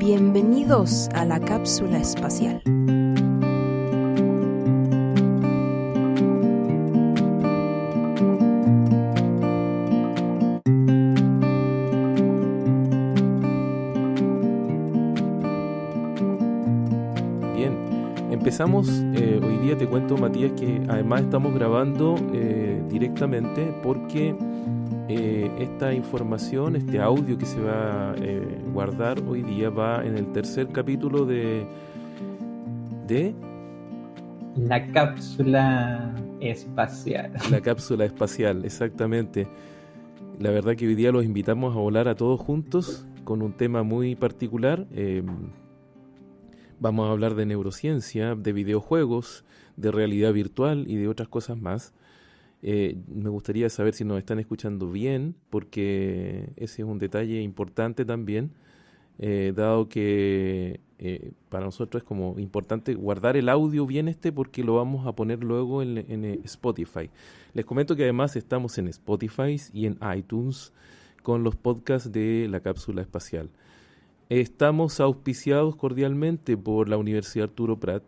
Bienvenidos a la cápsula espacial. Bien, empezamos. Hoy día te cuento, Matías, que además estamos grabando directamente porque esta información, este audio que se va a guardar hoy día va en el tercer capítulo de La cápsula espacial. La cápsula espacial, exactamente. La verdad que hoy día los invitamos a volar a todos juntos con un tema muy particular. Vamos a hablar de neurociencia, de videojuegos, de realidad virtual y de otras cosas más. Me gustaría saber si nos están escuchando bien, porque ese es un detalle importante también, dado que para nosotros es como importante guardar el audio bien porque lo vamos a poner luego en Spotify. Les comento que además estamos en Spotify y en iTunes con los podcasts de la cápsula espacial. Estamos auspiciados cordialmente por la Universidad Arturo Prat,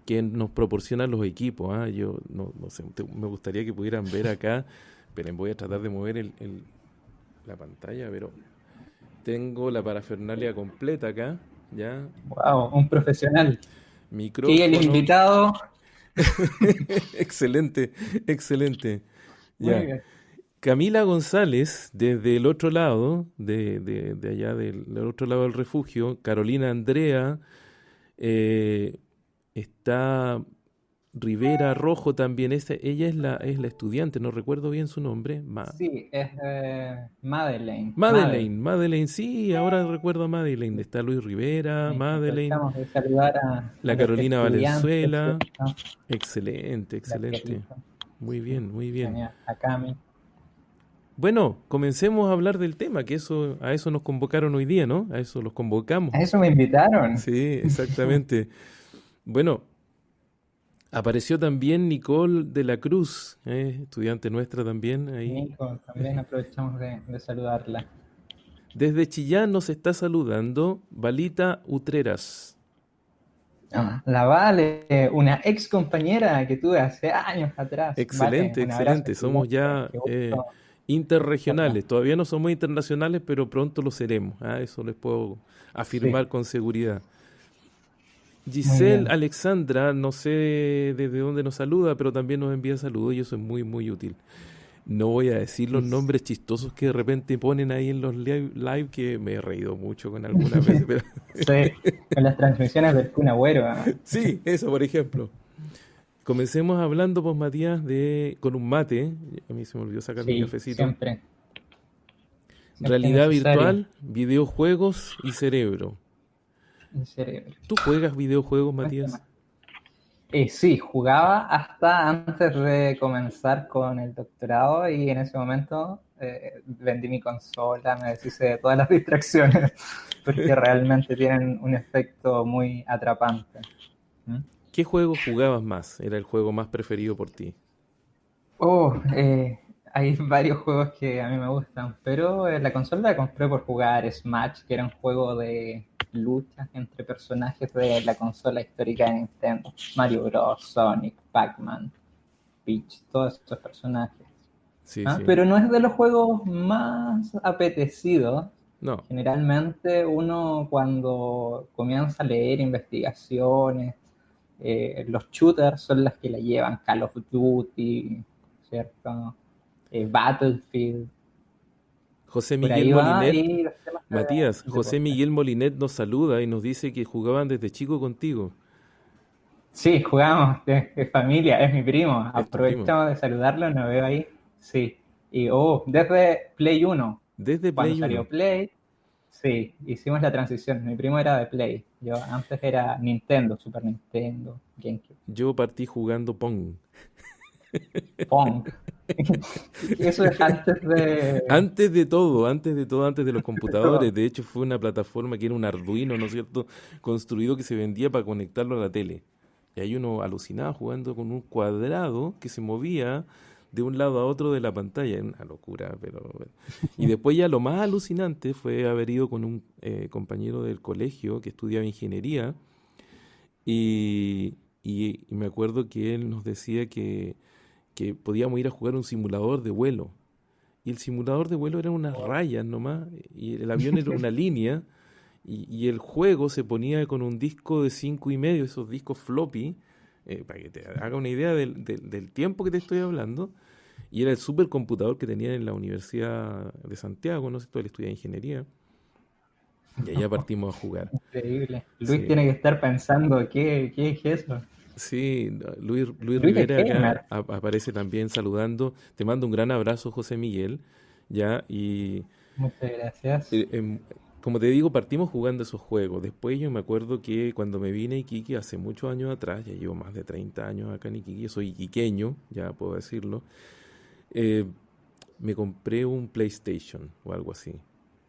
que nos proporcionan los equipos. Yo no sé, me gustaría que pudieran ver acá. Esperen, voy a tratar de mover la pantalla, pero tengo la parafernalia completa acá, ¿ya? Wow, un profesional. Micrófono. Y el invitado. Excelente, excelente. Muy Ya. bien. Camila González, desde el otro lado, de allá del otro lado del refugio. Carolina Andrea, está Rivera Rojo también. Ella es la estudiante, no recuerdo bien su nombre. Sí, es Madeleine. Madeleine, sí, ahora recuerdo a Madeleine. Está Luis Rivera, Madeleine, Aprovechamos de saludar a la los Carolina estudiantes, Valenzuela. ¿cierto? Excelente. Gabrielito. Muy bien. Genial. A Cami. Bueno, comencemos a hablar del tema, que a eso nos convocaron hoy día, ¿no? A eso los convocamos. A eso me invitaron. Sí, exactamente. Bueno, apareció también Nicole de la Cruz, estudiante nuestra también ahí. Nico, también aprovechamos de saludarla. Desde Chillán nos está saludando Valita Utreras. La Vale, una ex compañera que tuve hace años atrás. Excelente, Vale, un abrazo excelente. Somos gigante, ya qué gusto. interregionales. Todavía no somos internacionales, pero pronto lo seremos. Eso les puedo afirmar Sí. con seguridad. Muy Giselle bien. Alexandra, no sé desde dónde nos saluda, pero también nos envía saludos y eso es muy, muy útil. No voy a decir los nombres chistosos que de repente ponen ahí en los live que me he reído mucho con algunas veces, pero Sí, con las transmisiones del Kun Agüero. sí, eso por ejemplo. Comencemos hablando, pues Matías, con un mate. A mí se me olvidó sacar mi Sí, cafecito. siempre Realidad necesario. virtual, videojuegos y cerebro. El cerebro. ¿Tú juegas videojuegos, Matías? Sí, jugaba hasta antes de comenzar con el doctorado y en ese momento vendí mi consola, me deshice de todas las distracciones porque realmente tienen un efecto muy atrapante. ¿Mm? ¿Qué juego jugabas más? ¿Era el juego más preferido por ti? Hay varios juegos que a mí me gustan, pero la consola la compré por jugar Smash, que era un juego de luchas entre personajes de la consola histórica de Nintendo. Mario Bros, Sonic, Pac-Man, Peach, todos esos personajes. Sí. Pero no es de los juegos más apetecidos. No. Generalmente uno cuando comienza a leer investigaciones, los shooters son los que la llevan, Call of Duty, ¿cierto? Battlefield, José por Miguel ahí va, Molinet, y los temas Matías, de José deporte. Miguel Molinet nos saluda y nos dice que jugaban desde chico contigo. Sí, jugamos de familia, es mi primo. Es tu primo. Aprovechamos de saludarlo, nos veo ahí. Sí. Y desde Play 1, Desde cuando Play 1. salió Play, sí, hicimos la transición. Mi primo era de Play. Yo antes era Nintendo, Super Nintendo, GameCube. Yo partí jugando Pong. Pong. Eso es antes de... Antes de todo, antes de los computadores. De hecho, fue una plataforma que era un Arduino, ¿no es cierto?, construido que se vendía para conectarlo a la tele. Y ahí uno alucinaba jugando con un cuadrado que se movía de un lado a otro de la pantalla. Es una locura, pero bueno. Y después ya lo más alucinante fue haber ido con un compañero del colegio que estudiaba ingeniería y me acuerdo que él nos decía que podíamos ir a jugar un simulador de vuelo. Y el simulador de vuelo era unas rayas nomás, y el avión era una línea, y el juego se ponía con un disco de 5,5, esos discos floppy, para que te haga una idea del tiempo que te estoy hablando, y era el supercomputador que tenían en la Universidad de Santiago, no sé, él estudia ingeniería, y allá partimos a jugar. Increíble. Luis Sí. tiene que estar pensando, ¿qué es eso? Sí, no, Luis Luis es Rivera gamer. acá aparece también saludando. Te mando un gran abrazo, José Miguel. Ya, y Muchas gracias. como te digo, partimos jugando esos juegos. Después yo me acuerdo que cuando me vine a Iquique hace muchos años atrás, ya llevo más de 30 años acá en Iquique, yo soy iquiqueño, ya puedo decirlo, eh, me compré un PlayStation o algo así.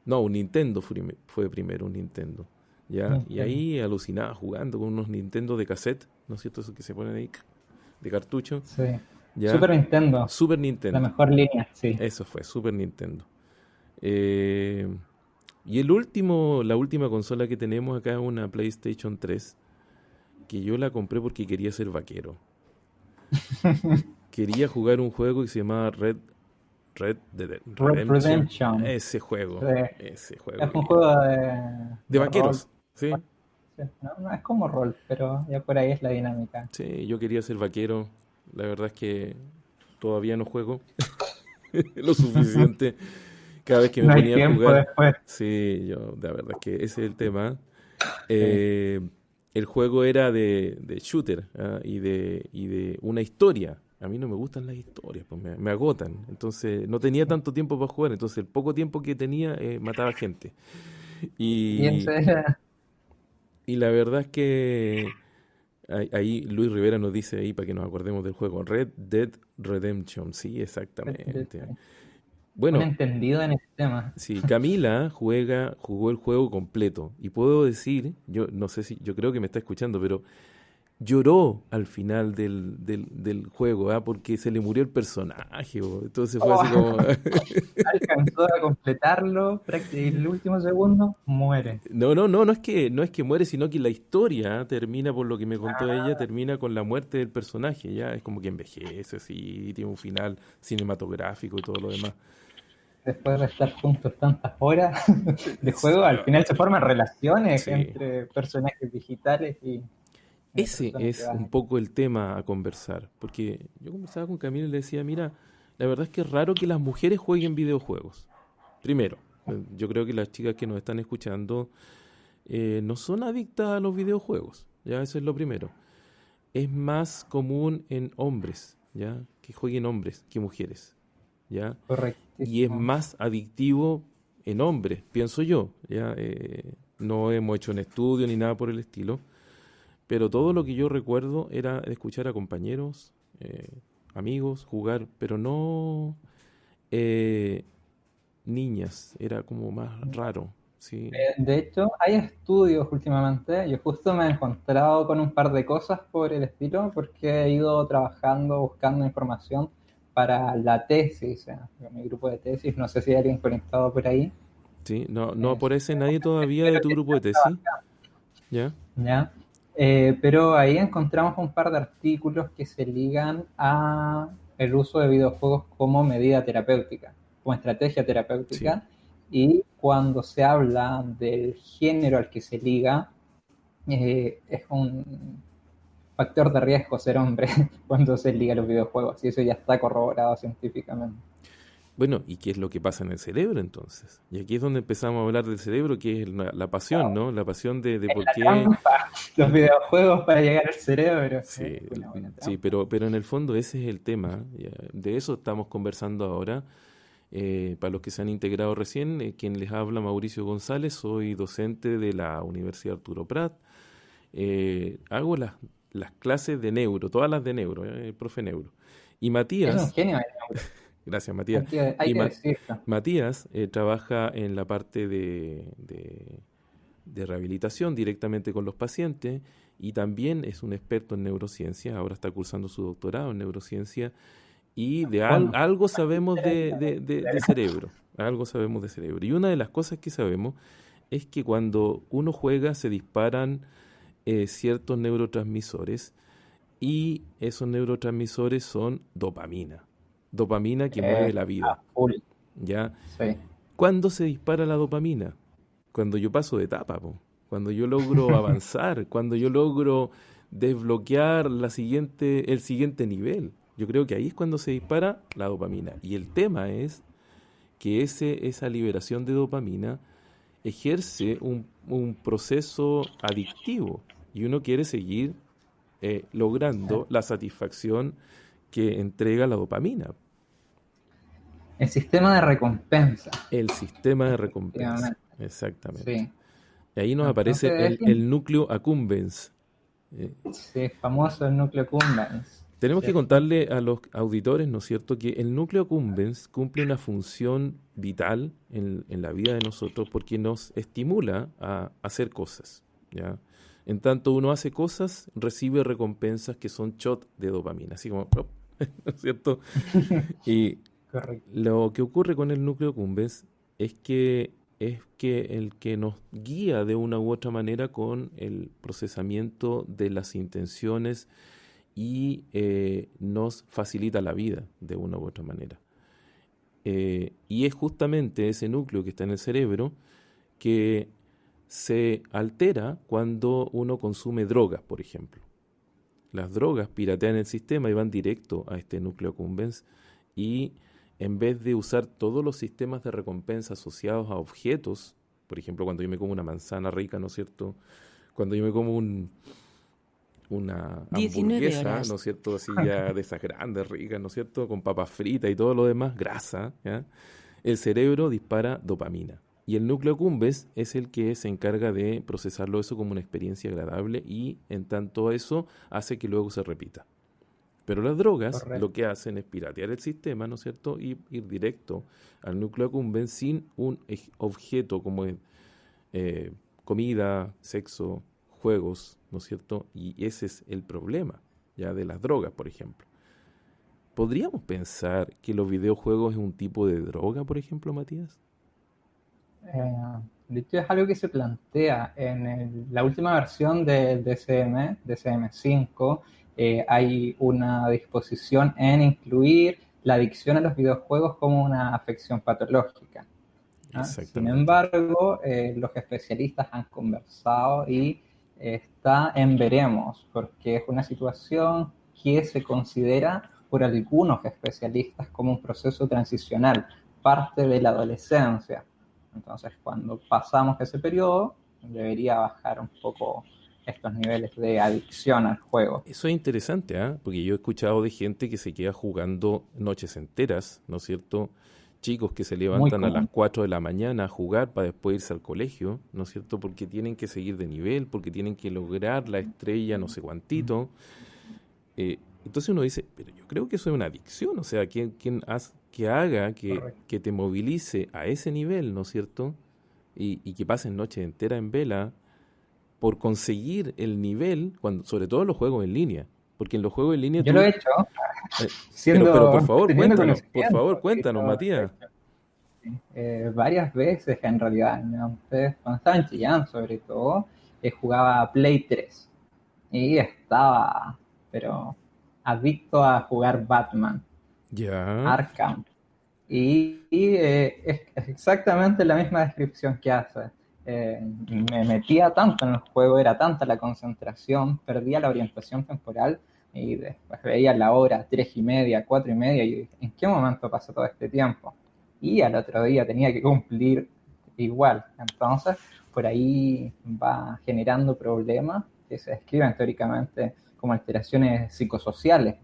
No, un Nintendo fue primero, un Nintendo. Ya, y Entiendo. ahí alucinaba jugando con unos Nintendo de cassette, ¿no es cierto? Eso que se ponen ahí, de cartucho. Sí. Ya, Super Nintendo, Super la Nintendo. mejor línea, sí. Eso fue, Super Nintendo. Eh, y la última consola que tenemos acá es una PlayStation 3, que yo la compré porque quería ser vaquero. Quería jugar un juego que se llamaba Red Redemption. Redemption. Sí. Ese juego Es un quería. juego De de rol. vaqueros, ¿sí? Sí, no, no es como rol, pero ya por ahí es la dinámica. Sí, yo quería ser vaquero. La verdad es que todavía no juego lo suficiente. Cada vez que me No hay ponía a tiempo jugar, después. sí, la verdad es que ese es el tema. Sí. Eh, el juego era de shooter, ¿ah? Y de una historia. A mí no me gustan las historias, pues me agotan. Entonces no tenía tanto tiempo para jugar, entonces el poco tiempo que tenía mataba gente. Y Y, y la verdad es que ahí Luis Rivera nos dice ahí para que nos acordemos del juego, Red Dead Redemption, sí, exactamente. un Bueno, entendido en el tema. sí, Camila jugó el juego completo y puedo decir, yo no sé si, yo creo que me está escuchando, pero lloró al final del juego, ¿ah? Porque se le murió el personaje, bo. Entonces fue Oh, así como, alcanzó a completarlo, el último segundo, muere. no es que muere, sino que la historia termina, por lo que me contó ella, Ah, termina con la muerte del personaje, ya es como que envejece, así, tiene un final cinematográfico y todo lo demás. después de estar juntos tantas horas de juego, Sí, al final se forman relaciones sí. entre personajes digitales y la Ese persona que es va. un poco el tema a conversar, porque yo conversaba con Camila y le decía, mira, la verdad es que es raro que las mujeres jueguen videojuegos. Primero, yo creo que las chicas que nos están escuchando no son adictas a los videojuegos, ya eso es lo primero. Es más común en hombres, ya, que jueguen hombres que mujeres, ya, y es Correctísimo. más adictivo en hombres, pienso yo, ya. No hemos hecho un estudio ni nada por el estilo, pero todo lo que yo recuerdo era escuchar a compañeros, amigos, jugar, pero no eh, niñas, era como más raro, ¿sí? De hecho, hay estudios últimamente. Yo justo me he encontrado con un par de cosas por el estilo, porque he ido trabajando, buscando información para la tesis, mi grupo de tesis. No sé si hay alguien conectado por ahí. ¿Sí? No, no Eh, aparece nadie todavía de Espero tu que grupo de estén tesis, trabajando, ¿ya? ¿ya? Pero ahí encontramos un par de artículos que se ligan a el uso de videojuegos como medida terapéutica, como estrategia Sí. terapéutica, y cuando se habla del género al que se liga, es un factor de riesgo ser hombre cuando se liga a los videojuegos, y eso ya está corroborado científicamente. Bueno, ¿y qué es lo que pasa en el cerebro entonces? Y aquí es donde empezamos a hablar del cerebro, que es la pasión, ¿no? La pasión de Es por la qué. trampa, los videojuegos para llegar al cerebro. Sí, Es una buena sí, trampa. pero en el fondo ese es el tema. Ya. De eso estamos conversando ahora. Para los que se han integrado recién, quien les habla, Mauricio González, soy docente de la Universidad Arturo Prat. Hago las clases de neuro, todas las de neuro, profe neuro. Y Es un Matías, genio el neuro, gracias Matías, hay y que decirlo. Matías trabaja en la parte de rehabilitación directamente con los pacientes y también es un experto en neurociencia, ahora está cursando su doctorado en neurociencia y Bueno, algo sabemos de cerebro, algo sabemos de cerebro. Y una de las cosas que sabemos es que cuando uno juega se disparan ciertos neurotransmisores y esos neurotransmisores son dopamina. Dopamina que mueve la a vida, full, ¿ya? sí. ¿Cuándo se dispara la dopamina? Cuando yo paso de etapa, po. Cuando yo logro avanzar, cuando yo logro desbloquear el siguiente nivel. Yo creo que ahí es cuando se dispara la dopamina. Y el tema es que esa liberación de dopamina ejerce un proceso adictivo y uno quiere seguir logrando la satisfacción que entrega la dopamina, El sistema de recompensa, el sistema de recompensa. efectivamente, Exactamente. sí. Y ahí nos aparece Entonces, el núcleo accumbens. Eh, sí, famoso el núcleo Kumbens, Tenemos que ¿cierto? contarle a los auditores, ¿no es cierto?, que el núcleo accumbens cumple una función vital en la vida de nosotros porque nos estimula a hacer cosas, ¿ya? En tanto uno hace cosas, recibe recompensas que son shot de dopamina, así como, ¡plop! ¿No es cierto? Y Correcto. lo que ocurre con el núcleo accumbens es que el que nos guía de una u otra manera con el procesamiento de las intenciones y nos facilita la vida de una u otra manera. Y es justamente ese núcleo que está en el cerebro que se altera cuando uno consume drogas, por ejemplo. Las drogas piratean el sistema y van directo a este núcleo accumbens y en vez de usar todos los sistemas de recompensa asociados a objetos, por ejemplo, cuando yo me como una manzana rica, ¿no es cierto? Cuando yo me como una 19 hamburguesa, ¿no horas. es cierto? Así ya de esas grandes, ricas, ¿no es cierto? Con papas fritas y todo lo demás, grasa, ¿ya? El cerebro dispara dopamina. Y el núcleo accumbens es el que se encarga de procesarlo eso como una experiencia agradable y en tanto eso hace que luego se repita. Pero las drogas lo Correcto. que hacen es piratear el sistema, ¿no es cierto? Y ir directo al núcleo accumbens sin un objeto como comida, sexo, juegos, ¿no es cierto? Y ese es el problema, ya de las drogas, por ejemplo. ¿Podríamos pensar que los videojuegos es un tipo de droga, por ejemplo, Matías? Eh, de hecho, es algo que se plantea en la última versión del DCM5. Hay una disposición en incluir la adicción a los videojuegos como una afección patológica. ¿Ah? Sin Exactamente. embargo, los especialistas han conversado y está en veremos, porque es una situación que se considera por algunos especialistas como un proceso transicional, parte de la adolescencia. Entonces, cuando pasamos ese periodo, debería bajar un poco estos niveles de adicción al juego. Eso es interesante, ¿ah? Porque yo he escuchado de gente que se queda jugando noches enteras, ¿no es cierto? Chicos que se Muy levantan a las común. 4 de la mañana a jugar para después irse al colegio, ¿no es cierto? Porque tienen que seguir de nivel, porque tienen que lograr la estrella no sé cuantito. Entonces uno dice, pero yo creo que eso es una adicción, o sea, que haga Correcto. que te movilice a ese nivel, ¿no es cierto? Y que pasen noches enteras en vela por conseguir el nivel, sobre todo en los juegos en línea, porque en los juegos en línea Yo lo he tú, hecho eh, pero teniendo por favor, conocimiento. De cuéntanos, hecho, Matías. varias veces en realidad. ¿No? Entonces, cuando estaba en Chillán, sobre todo, jugaba Play 3 y estaba, pero adicto a jugar Batman, Ya, Arkham. Es exactamente la misma descripción que hace. Me metía tanto en el juego, era tanta la concentración, perdía la orientación temporal y después veía la hora 3:30, 4:30 y ¿en qué momento pasó todo este tiempo? Y al otro día tenía que cumplir igual. Entonces, por ahí va generando problemas que se describen teóricamente como alteraciones psicosociales.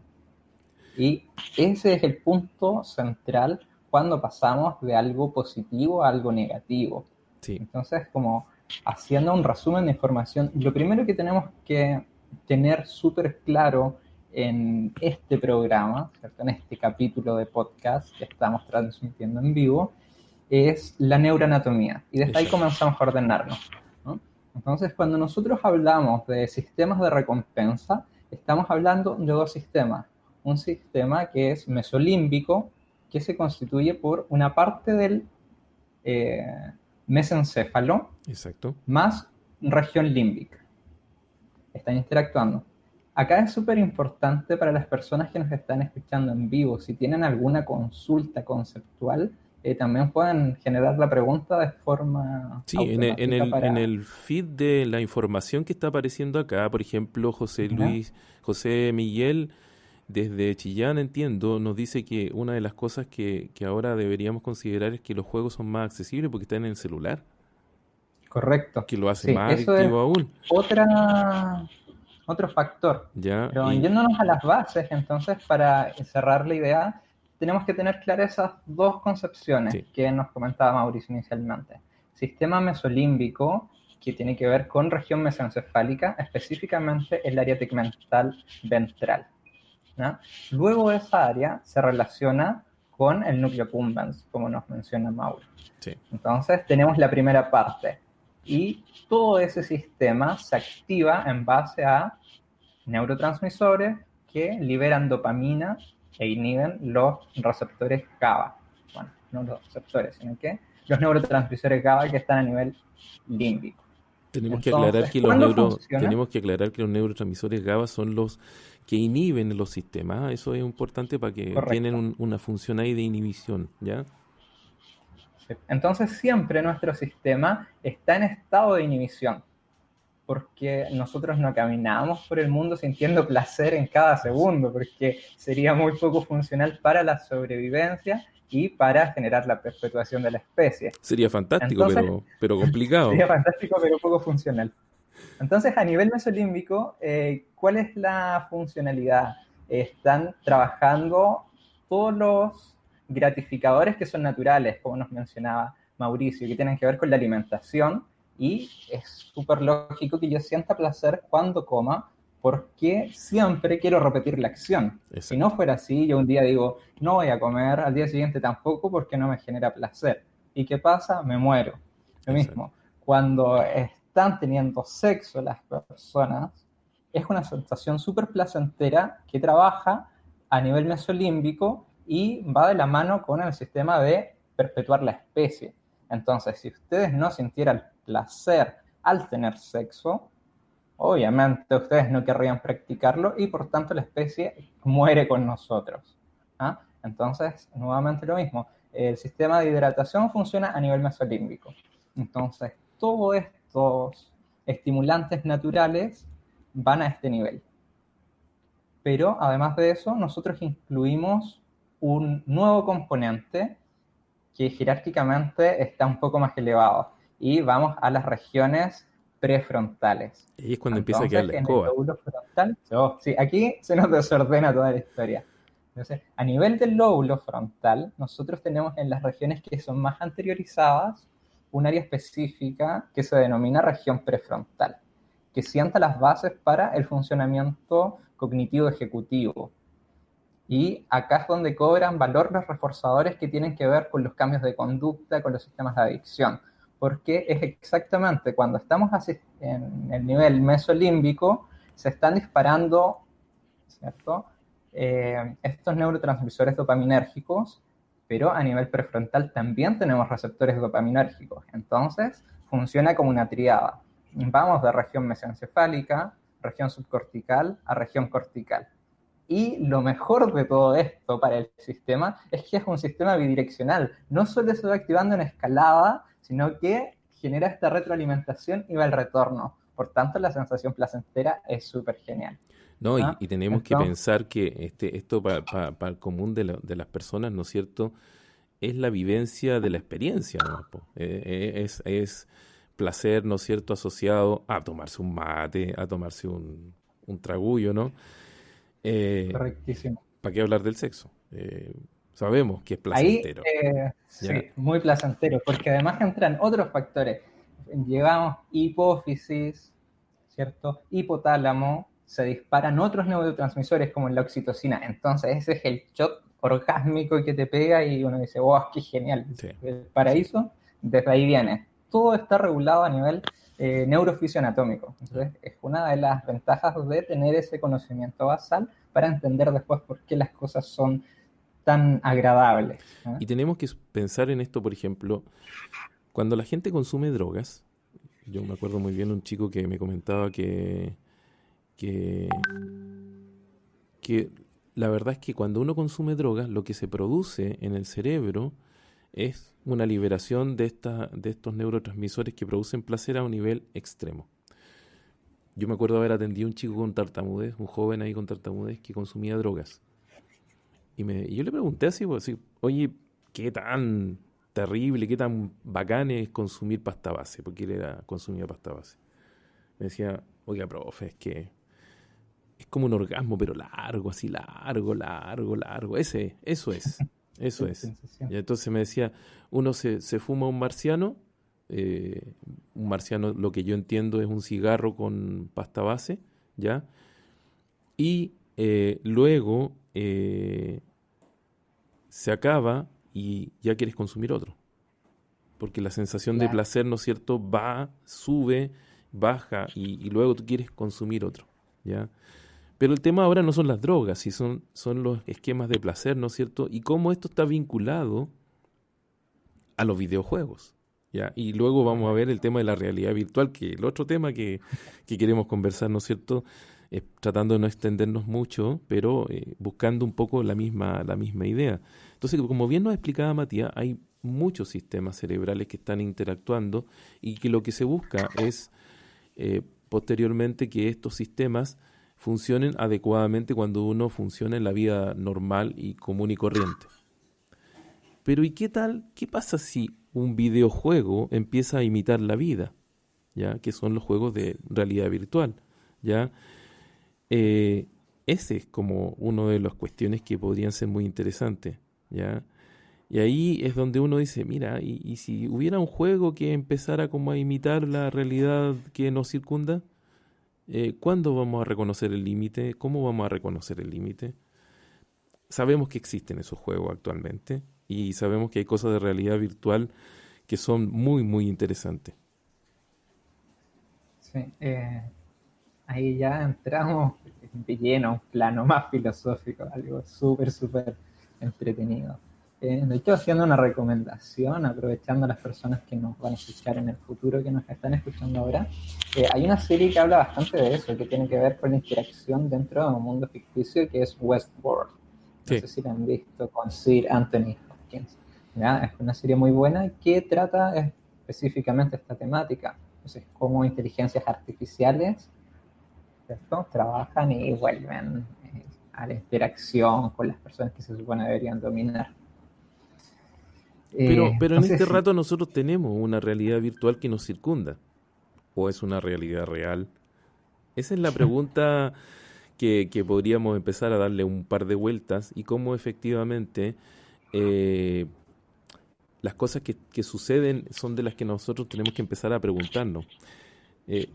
Y ese es el punto central cuando pasamos de algo positivo a algo negativo. sí, Entonces, como haciendo un resumen de información, lo primero que tenemos que tener súper claro en este programa, ¿cierto? En este capítulo de podcast que estamos transmitiendo en vivo, es la neuroanatomía. Y desde ahí exacto. comenzamos a ordenarnos, ¿no? Entonces, cuando nosotros hablamos de sistemas de recompensa, estamos hablando de dos sistemas. un sistema que es mesolímbico, que se constituye por una parte del mesencéfalo Exacto. más región límbica. Están interactuando. Acá es súper importante para las personas que nos están escuchando en vivo, si tienen alguna consulta conceptual, también pueden generar la pregunta de forma Sí, automática en para... el feed de la información que está apareciendo acá, por ejemplo, ¿Ya? José Miguel, desde Chillán, entiendo, nos dice que una de las cosas que ahora deberíamos considerar es que los juegos son más accesibles porque están en el celular, Correcto. que lo hace Sí, más eso es adictivo aún. otra, otro factor. ¿Ya? Pero yéndonos a las bases, entonces, para cerrar la idea, tenemos que tener claras esas dos concepciones Sí, que nos comentaba Mauricio inicialmente. Sistema mesolímbico, que tiene que ver con región mesencefálica, específicamente el área tegmental ventral, ¿no? Luego esa área se relaciona con el núcleo accumbens, como nos menciona Mauro. sí. Entonces tenemos la primera parte y todo ese sistema se activa en base a neurotransmisores que liberan dopamina e inhiben los receptores GABA. Bueno, no los receptores, sino que los neurotransmisores GABA que están a nivel límbico. Entonces, ¿cuándo funciona? Tenemos que aclarar que los neurotransmisores GABA son los que inhiben los sistemas. Eso es importante para que tienen Correcto. una función ahí de inhibición, ¿ya? Entonces siempre nuestro sistema está en estado de inhibición, porque nosotros no caminamos por el mundo sintiendo placer en cada segundo, porque sería muy poco funcional para la sobrevivencia y para generar la perpetuación de la especie. Sería fantástico, Entonces, pero complicado. sería fantástico, pero poco funcional. Entonces, a nivel mesolímbico, ¿cuál es la funcionalidad? Están trabajando todos los gratificadores que son naturales, como nos mencionaba Mauricio, que tienen que ver con la alimentación, y es súper lógico que yo sienta placer cuando coma, porque siempre quiero repetir la acción. Si no Exacto. fuera así, yo un día digo, no voy a comer, al día siguiente tampoco, porque no me genera placer. ¿Y qué pasa? Me muero. Lo Exacto. mismo, cuando están teniendo sexo las personas, es una sensación súper placentera que trabaja a nivel mesolímbico y va de la mano con el sistema de perpetuar la especie. Entonces, si ustedes no sintieran placer al tener sexo, obviamente ustedes no querrían practicarlo y por tanto la especie muere con nosotros. ¿Ah? Entonces, nuevamente lo mismo, el sistema de hidratación funciona a nivel mesolímbico. Entonces, todos estos estimulantes naturales van a este nivel. Pero además de eso, nosotros incluimos un nuevo componente que jerárquicamente está un poco más elevado y vamos a las regiones prefrontales. Y es cuando empieza a quedar Entonces, la en el escoba. lóbulo frontal, sí, aquí se nos desordena toda la historia. Entonces, a nivel del lóbulo frontal, nosotros tenemos en las regiones que son más anteriorizadas un área específica que se denomina región prefrontal, que sienta las bases para el funcionamiento cognitivo ejecutivo. Y acá es donde cobran valor los reforzadores que tienen que ver con los cambios de conducta, con los sistemas de adicción, porque es exactamente cuando estamos en el nivel mesolímbico, se están disparando, ¿cierto? Estos neurotransmisores dopaminérgicos, pero a nivel prefrontal también tenemos receptores dopaminérgicos. Entonces, funciona como una triada. Vamos de región mesencefálica, región subcortical a región cortical. Y lo mejor de todo esto para el sistema es que es un sistema bidireccional. No solo se va activando en escalada, sino que genera esta retroalimentación y va el retorno. Por tanto, la sensación placentera es súper genial. No, ¿Ah? y tenemos que Entonces, pensar que esto para el común de las personas, ¿no es cierto? Es la vivencia de la experiencia, ¿no? Po. Es placer, ¿no es cierto?, asociado a tomarse un mate, a tomarse un tragullo, ¿no? correctísimo. ¿Para qué hablar del sexo? Sabemos que es Ahí, placentero, ¿ya? sí, muy placentero, porque además entran otros factores. Llevamos hipófisis, ¿cierto? Hipotálamo, se disparan otros neurotransmisores como la oxitocina. Entonces, ese es el shot orgásmico que te pega y uno dice, wow, qué genial. Sí, El sí. paraíso, desde ahí viene. Todo está regulado a nivel neurofisianatómico. Entonces, es una de las ventajas de tener ese conocimiento basal para entender después por qué las cosas son tan agradables. Y tenemos que pensar en esto, por ejemplo, cuando la gente consume drogas. Yo me acuerdo muy bien un chico que me comentaba que, que la verdad es que cuando uno consume drogas, lo que se produce en el cerebro es una liberación de estos neurotransmisores que producen placer a un nivel extremo. Yo me acuerdo haber atendido a un chico con tartamudez, un joven ahí con tartamudez que consumía drogas. Y yo le pregunté así, pues, así, oye, ¿qué tan terrible, qué tan bacán es consumir pasta base? Porque él consumía pasta base. Me decía, oiga, profe, es que es como un orgasmo, pero largo, así largo, largo, largo. Eso es. Sensación. Y entonces me decía, uno se fuma un marciano, lo que yo entiendo es un cigarro con pasta base, ¿ya? Y luego se acaba y ya quieres consumir otro. Porque la sensación de Claro. placer, ¿no es cierto?, va, sube, baja y luego tú quieres consumir otro, ¿ya? Pero el tema ahora no son las drogas, sí son los esquemas de placer, ¿no es cierto? Y cómo esto está vinculado a los videojuegos, ¿ya? Y luego vamos a ver el tema de la realidad virtual, que el otro tema que queremos conversar, ¿no es cierto? Tratando de no extendernos mucho, pero buscando un poco la misma idea. Entonces, como bien nos explicaba Matías, hay muchos sistemas cerebrales que están interactuando y que lo que se busca es posteriormente que estos sistemas funcionen adecuadamente cuando uno funciona en la vida normal y común y corriente. Pero ¿y qué tal? ¿Qué pasa si un videojuego empieza a imitar la vida? ¿Ya? Que son los juegos de realidad virtual, ¿ya? Ese es como una de las cuestiones que podrían ser muy interesantes, ¿ya? Y ahí es donde uno dice, mira, y si hubiera un juego que empezara como a imitar la realidad que nos circunda, ¿cuándo vamos a reconocer el límite? ¿Cómo vamos a reconocer el límite? Sabemos que existen esos juegos actualmente y sabemos que hay cosas de realidad virtual que son muy, muy interesantes. Sí, ahí ya entramos de lleno a un plano más filosófico, algo súper, súper entretenido. De hecho, haciendo una recomendación, aprovechando a las personas que nos van a escuchar en el futuro, que nos están escuchando ahora, hay una serie que habla bastante de eso, que tiene que ver con la interacción dentro de un mundo ficticio que es Westworld. No Sí, sé si la han visto con Sir Anthony Hopkins. ¿Ya? Es una serie muy buena que trata específicamente esta temática. Entonces, cómo inteligencias artificiales, ¿cierto?, trabajan y vuelven a la interacción con las personas que se supone deberían dominar. pero en este Entonces, rato nosotros tenemos una realidad virtual que nos circunda, o es una realidad real. Esa es la pregunta que podríamos empezar a darle un par de vueltas y cómo efectivamente eh, las cosas que suceden son de las que nosotros tenemos que empezar a preguntarnos. Eh,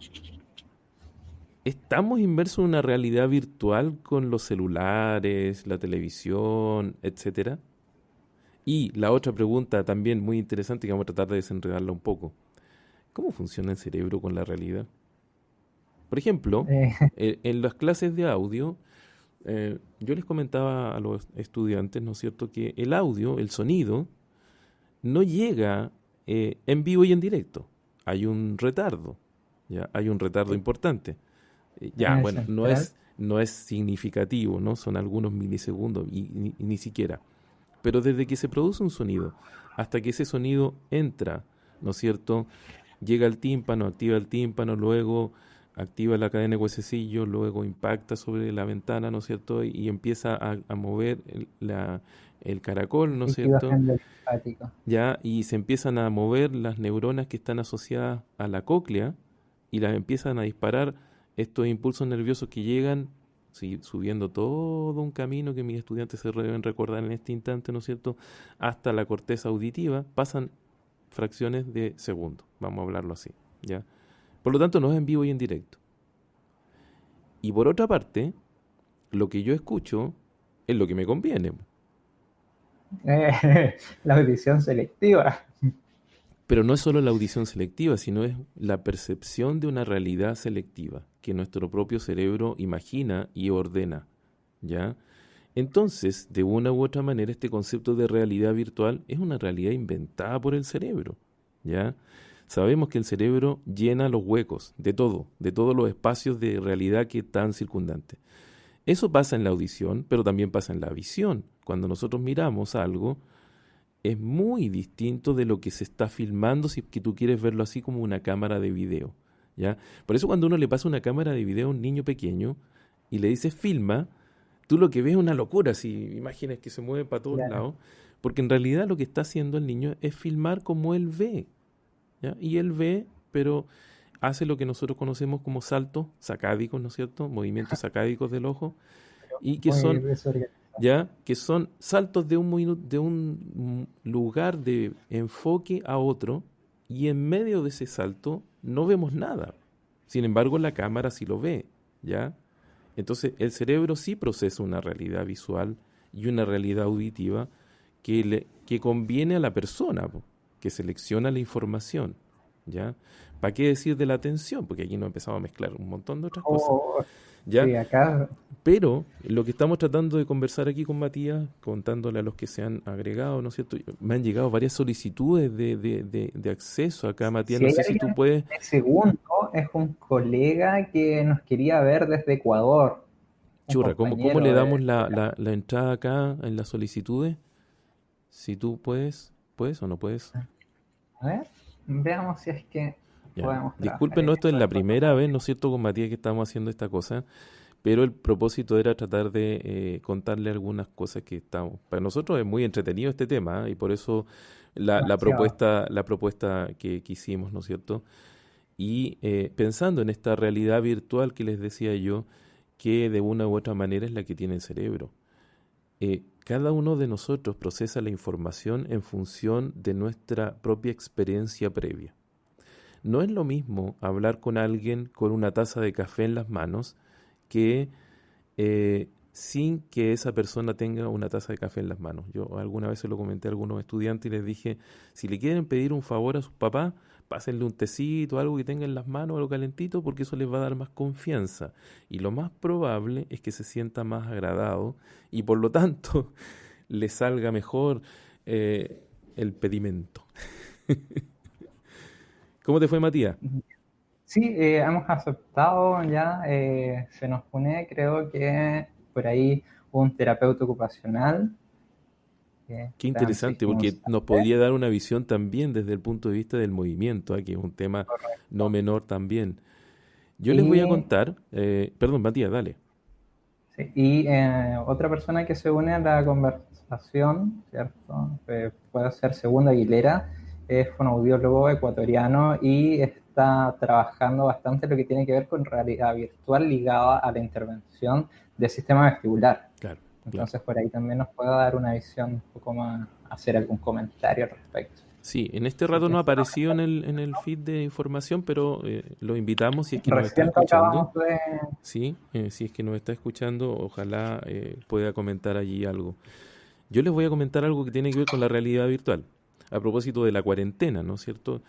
¿Estamos inmersos en una realidad virtual con los celulares, la televisión, etcétera? Y la otra pregunta también muy interesante que vamos a tratar de desenredarla un poco. ¿Cómo funciona el cerebro con la realidad? Por ejemplo, eh, en las clases de audio, yo les comentaba a los estudiantes, ¿no es cierto?, que el audio, el sonido, no llega en vivo y en directo. Hay un retardo, ¿ya? Hay un retardo importante. Ya, bueno, central, no es significativo, ¿no? Son algunos milisegundos y ni siquiera. Pero desde que se produce un sonido hasta que ese sonido entra, ¿no es cierto? Llega al tímpano, activa el tímpano, luego activa la cadena de huesecillos, luego impacta sobre la ventana, ¿no es cierto? Y empieza a mover el caracol, ¿no es líquido cierto? endolinfático. Ya, y se empiezan a mover las neuronas que están asociadas a la cóclea y las empiezan a disparar estos impulsos nerviosos que llegan subiendo todo un camino que mis estudiantes se deben recordar en este instante, ¿no es cierto?, hasta la corteza auditiva, pasan fracciones de segundo, vamos a hablarlo así, ¿ya? Por lo tanto, no es en vivo y en directo. Y por otra parte, lo que yo escucho es lo que me conviene. La audición selectiva. Pero no es solo la audición selectiva, sino es la percepción de una realidad selectiva que nuestro propio cerebro imagina y ordena. ¿ya? Entonces, de una u otra manera, este concepto de realidad virtual es una realidad inventada por el cerebro, ¿ya? Sabemos que el cerebro llena los huecos de todos los espacios de realidad que están circundantes. Eso pasa en la audición, pero también pasa en la visión. Cuando nosotros miramos algo, es muy distinto de lo que se está filmando si es que tú quieres verlo así como una cámara de video, ¿ya? Por eso cuando uno le pasa una cámara de video a un niño pequeño y le dices filma, tú lo que ves es una locura, si imágenes que se mueven para todos Claro. lados, porque en realidad lo que está haciendo el niño es filmar como él ve, ¿ya? Y él ve, pero hace lo que nosotros conocemos como saltos sacádicos, ¿no es cierto? Movimientos sacádicos del ojo, y que Muy son, desorganizado. ¿ya? Que son saltos de un lugar de enfoque a otro, y en medio de ese salto no vemos nada. Sin embargo, la cámara sí lo ve, ¿ya? Entonces, el cerebro sí procesa una realidad visual y una realidad auditiva que conviene a la persona, po, que selecciona la información, ¿ya? ¿Para qué decir de la atención? Porque aquí nos empezamos a mezclar un montón de otras cosas, Oh, ¿ya? sí, acá Pero lo que estamos tratando de conversar aquí con Matías, contándole a los que se han agregado, ¿no es cierto? Me han llegado varias solicitudes de acceso acá, Matías. si No hay sé si alguien tú puedes... de segundo, es un colega que nos quería ver desde Ecuador, un Churra, ¿cómo le compañero damos de... la entrada acá en las solicitudes? Si tú ¿puedes o no puedes? A ver, veamos si es que Ya. podemos trabajar Discúlpenos, en esto es esto de la forma primera vez, rápida. ¿no es cierto?, con Matías que estamos haciendo esta cosa, pero el propósito era tratar de contarle algunas cosas que estamos... Para nosotros es muy entretenido este tema, ¿eh? Y por eso Demasiado. la propuesta que hicimos, ¿no es cierto? Y pensando en esta realidad virtual que les decía yo, que de una u otra manera es la que tiene el cerebro. Cada uno de nosotros procesa la información en función de nuestra propia experiencia previa. No es lo mismo hablar con alguien con una taza de café en las manos que sin que esa persona tenga una taza de café en las manos. Yo alguna vez se lo comenté a algunos estudiantes y les dije, si le quieren pedir un favor a sus papás, pásenle un tecito, algo que tenga en las manos, algo calentito, porque eso les va a dar más confianza. Y lo más probable es que se sienta más agradado y por lo tanto le salga mejor el pedimento. ¿Cómo te fue, Matías? Sí, hemos aceptado ya, se nos une, creo que por ahí un terapeuta ocupacional, Qué veamos si es interesante, que porque nos nos sale. podría dar una visión también desde el punto de vista del movimiento, que es un tema no Correcto. menor también. Yo les voy a Y, contar, perdón, Matías, dale. sí, y otra persona que se une a la conversación, ¿cierto? Puede ser Segunda Aguilera, es un audiólogo ecuatoriano y está trabajando bastante lo que tiene que ver con realidad virtual ligada a la intervención del sistema vestibular. Claro, claro. Entonces por ahí también nos puede dar una visión un poco más, hacer algún comentario al respecto. Sí, en este Así rato que no si no, apareció en el feed de información, pero lo invitamos si es que nos está recién escuchando. acabamos de... Sí, si es que nos está escuchando, ojalá pueda comentar allí algo. Yo les voy a comentar algo que tiene que ver con la realidad virtual. A propósito de la cuarentena, ¿no es cierto?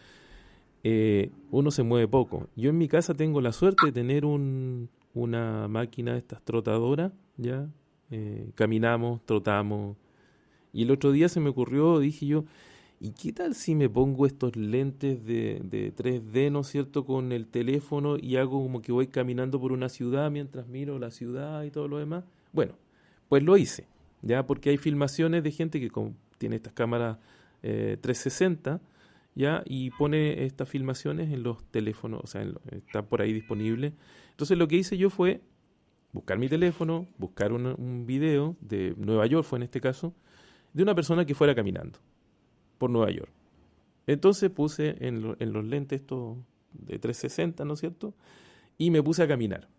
Uno se mueve poco. Yo en mi casa tengo la suerte de tener una máquina de estas trotadoras, ¿ya? Caminamos, trotamos. Y el otro día se me ocurrió, dije yo, ¿y qué tal si me pongo estos lentes de 3D, ¿no es cierto?, con el teléfono y hago como que voy caminando por una ciudad mientras miro la ciudad y todo lo demás? Bueno, pues lo hice, ¿ya? Porque hay filmaciones de gente que tiene estas cámaras 360, ¿ya? Y pone estas filmaciones en los teléfonos, o sea, está por ahí disponible. Entonces lo que hice yo fue buscar mi teléfono, buscar un video de Nueva York, fue en este caso, de una persona que fuera caminando por Nueva York. Entonces puse en los lentes estos de 360, ¿no es cierto? Y me puse a caminar.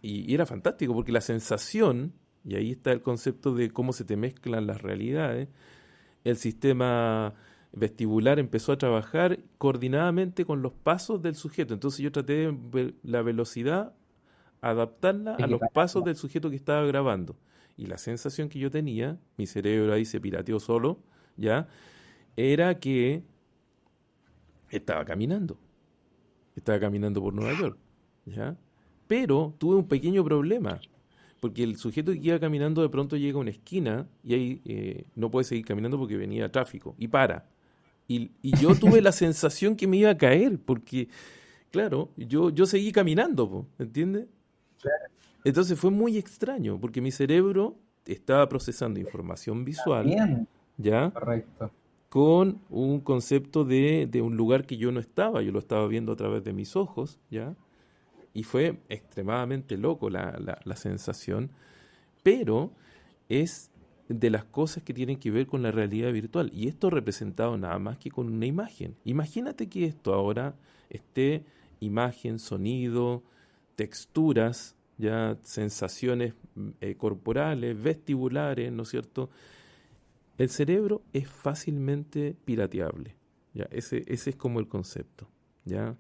Y era fantástico porque la sensación, y ahí está el concepto de cómo se te mezclan las realidades, el sistema vestibular empezó a trabajar coordinadamente con los pasos del sujeto. Entonces yo traté de ver la velocidad, adaptarla a los pasos equipararlo. del sujeto que estaba grabando. Y la sensación que yo tenía, mi cerebro ahí se pirateó solo, ¿ya? Era que estaba caminando. Estaba caminando por Nueva York, ¿ya? Pero tuve un pequeño problema, Porque el sujeto que iba caminando de pronto llega a una esquina y ahí no puede seguir caminando porque venía tráfico y para. Y yo tuve la sensación que me iba a caer porque, claro, yo seguí caminando, po, ¿entiendes? Entonces fue muy extraño porque mi cerebro estaba procesando información visual, Bien, ¿ya? correcto. Con un concepto de un lugar que yo no estaba, yo lo estaba viendo a través de mis ojos, ¿ya? Y fue extremadamente loco la sensación, pero es de las cosas que tienen que ver con la realidad virtual. Y esto representado nada más que con una imagen. Imagínate que esto ahora esté imagen, sonido, texturas, ya sensaciones corporales, vestibulares, ¿no es cierto? El cerebro es fácilmente pirateable. Ya, ese es como el concepto. ¿Ya?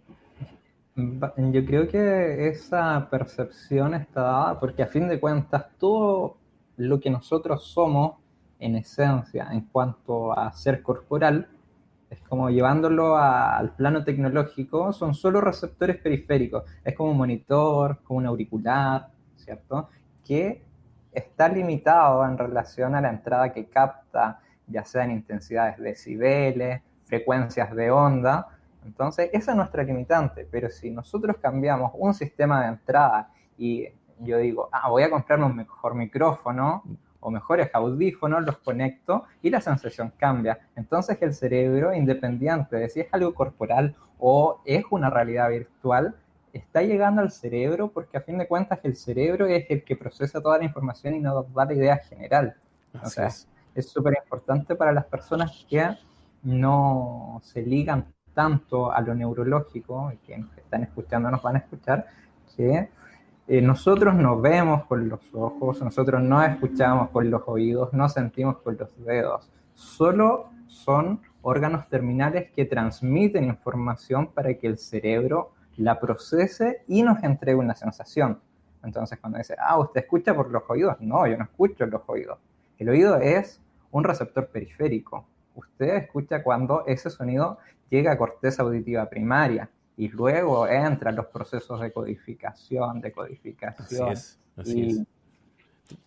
Yo creo que esa percepción está dada porque a fin de cuentas todo lo que nosotros somos en esencia en cuanto a ser corporal, es como llevándolo al plano tecnológico, son solo receptores periféricos, es como un monitor, como un auricular, ¿cierto? Que está limitado en relación a la entrada que capta, ya sea en intensidades de decibeles, frecuencias de onda. Entonces, esa es nuestra limitante, pero si nosotros cambiamos un sistema de entrada y yo digo, voy a comprarme un mejor micrófono o mejores audífonos, los conecto y la sensación cambia. Entonces el cerebro, independiente de si es algo corporal o es una realidad virtual, está llegando al cerebro porque a fin de cuentas el cerebro es el que procesa toda la información y nos da la idea general. O Así sea, es. es súper importante para las personas que no se ligan tanto a lo neurológico, y que nos están escuchando nos van a escuchar, que nosotros nos vemos con los ojos, nosotros no escuchamos con los oídos, no sentimos con los dedos. Solo son órganos terminales que transmiten información para que el cerebro la procese y nos entregue una sensación. Entonces cuando dice, usted escucha por los oídos, no, yo no escucho en los oídos. El oído es un receptor periférico. Usted escucha cuando ese sonido llega a corteza auditiva primaria y luego entran los procesos de codificación, Así es. Así es. y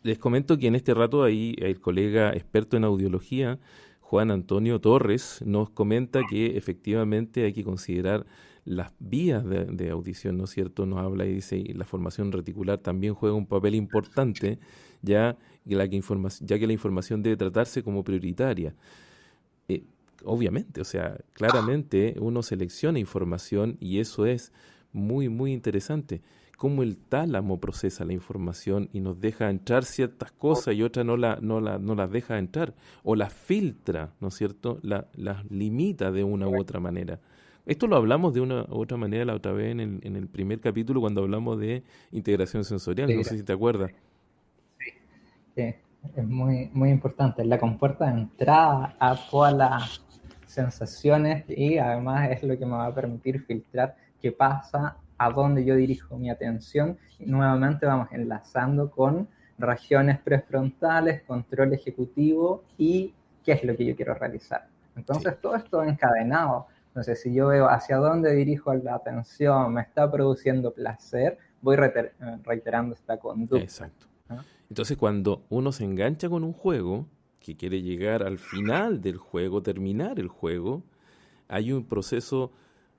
Les comento que en este rato ahí el colega experto en audiología, Juan Antonio Torres, nos comenta que efectivamente hay que considerar las vías de audición, ¿no es cierto? Nos habla y dice, y la formación reticular también juega un papel importante, ya ya que la información debe tratarse como prioritaria. Eh, Obviamente, o sea, claramente uno selecciona información y eso es muy, muy interesante. Cómo el tálamo procesa la información y nos deja entrar ciertas cosas y otras no las deja entrar. O las filtra, ¿no es cierto? Las limita de una u otra manera. Esto lo hablamos de una u otra manera la otra vez en el primer capítulo cuando hablamos de integración sensorial. No sé si te acuerdas. es muy, muy importante. La compuerta de entrada a todas las sensaciones y además es lo que me va a permitir filtrar qué pasa, a dónde yo dirijo mi atención y nuevamente vamos enlazando con regiones prefrontales, control ejecutivo y qué es lo que yo quiero realizar. Sí, Entonces todo esto encadenado. Entonces si yo veo hacia dónde dirijo la atención, me está produciendo placer, voy reiterando esta conducta, exacto. ¿no? Entonces, cuando uno se engancha con un juego, que quiere llegar al final del juego, terminar el juego, hay un proceso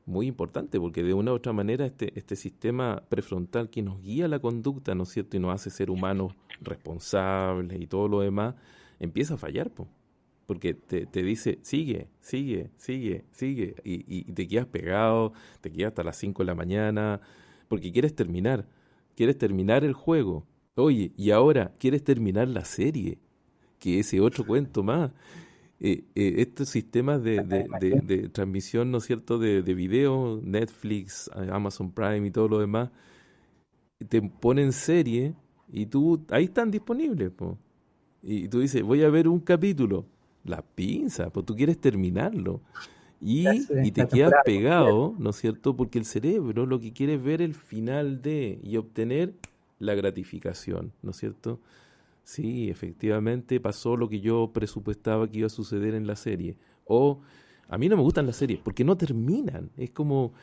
muy importante, porque de una u otra manera este sistema prefrontal que nos guía la conducta, ¿no es cierto?, y nos hace ser humanos responsables y todo lo demás, empieza a fallar, po, porque te dice, sigue, sigue, sigue, sigue, y te quedas pegado, te quedas hasta las 5 de la mañana, porque quieres terminar el juego. Oye, y ahora quieres terminar la serie, que ese otro cuento más. Estos sistemas de transmisión, ¿no es cierto?, de video, Netflix, Amazon Prime y todo lo demás, te ponen serie y ahí están disponibles, po. Y tú dices, voy a ver un capítulo. La pinza, pues tú quieres terminarlo. Y te La quedas temporada completa. pegado, ¿no es cierto? Porque el cerebro lo que quiere es ver el final y obtener la gratificación, ¿no es cierto? Sí, efectivamente pasó lo que yo presupuestaba que iba a suceder en la serie. O a mí no me gustan las series porque no terminan. Es como,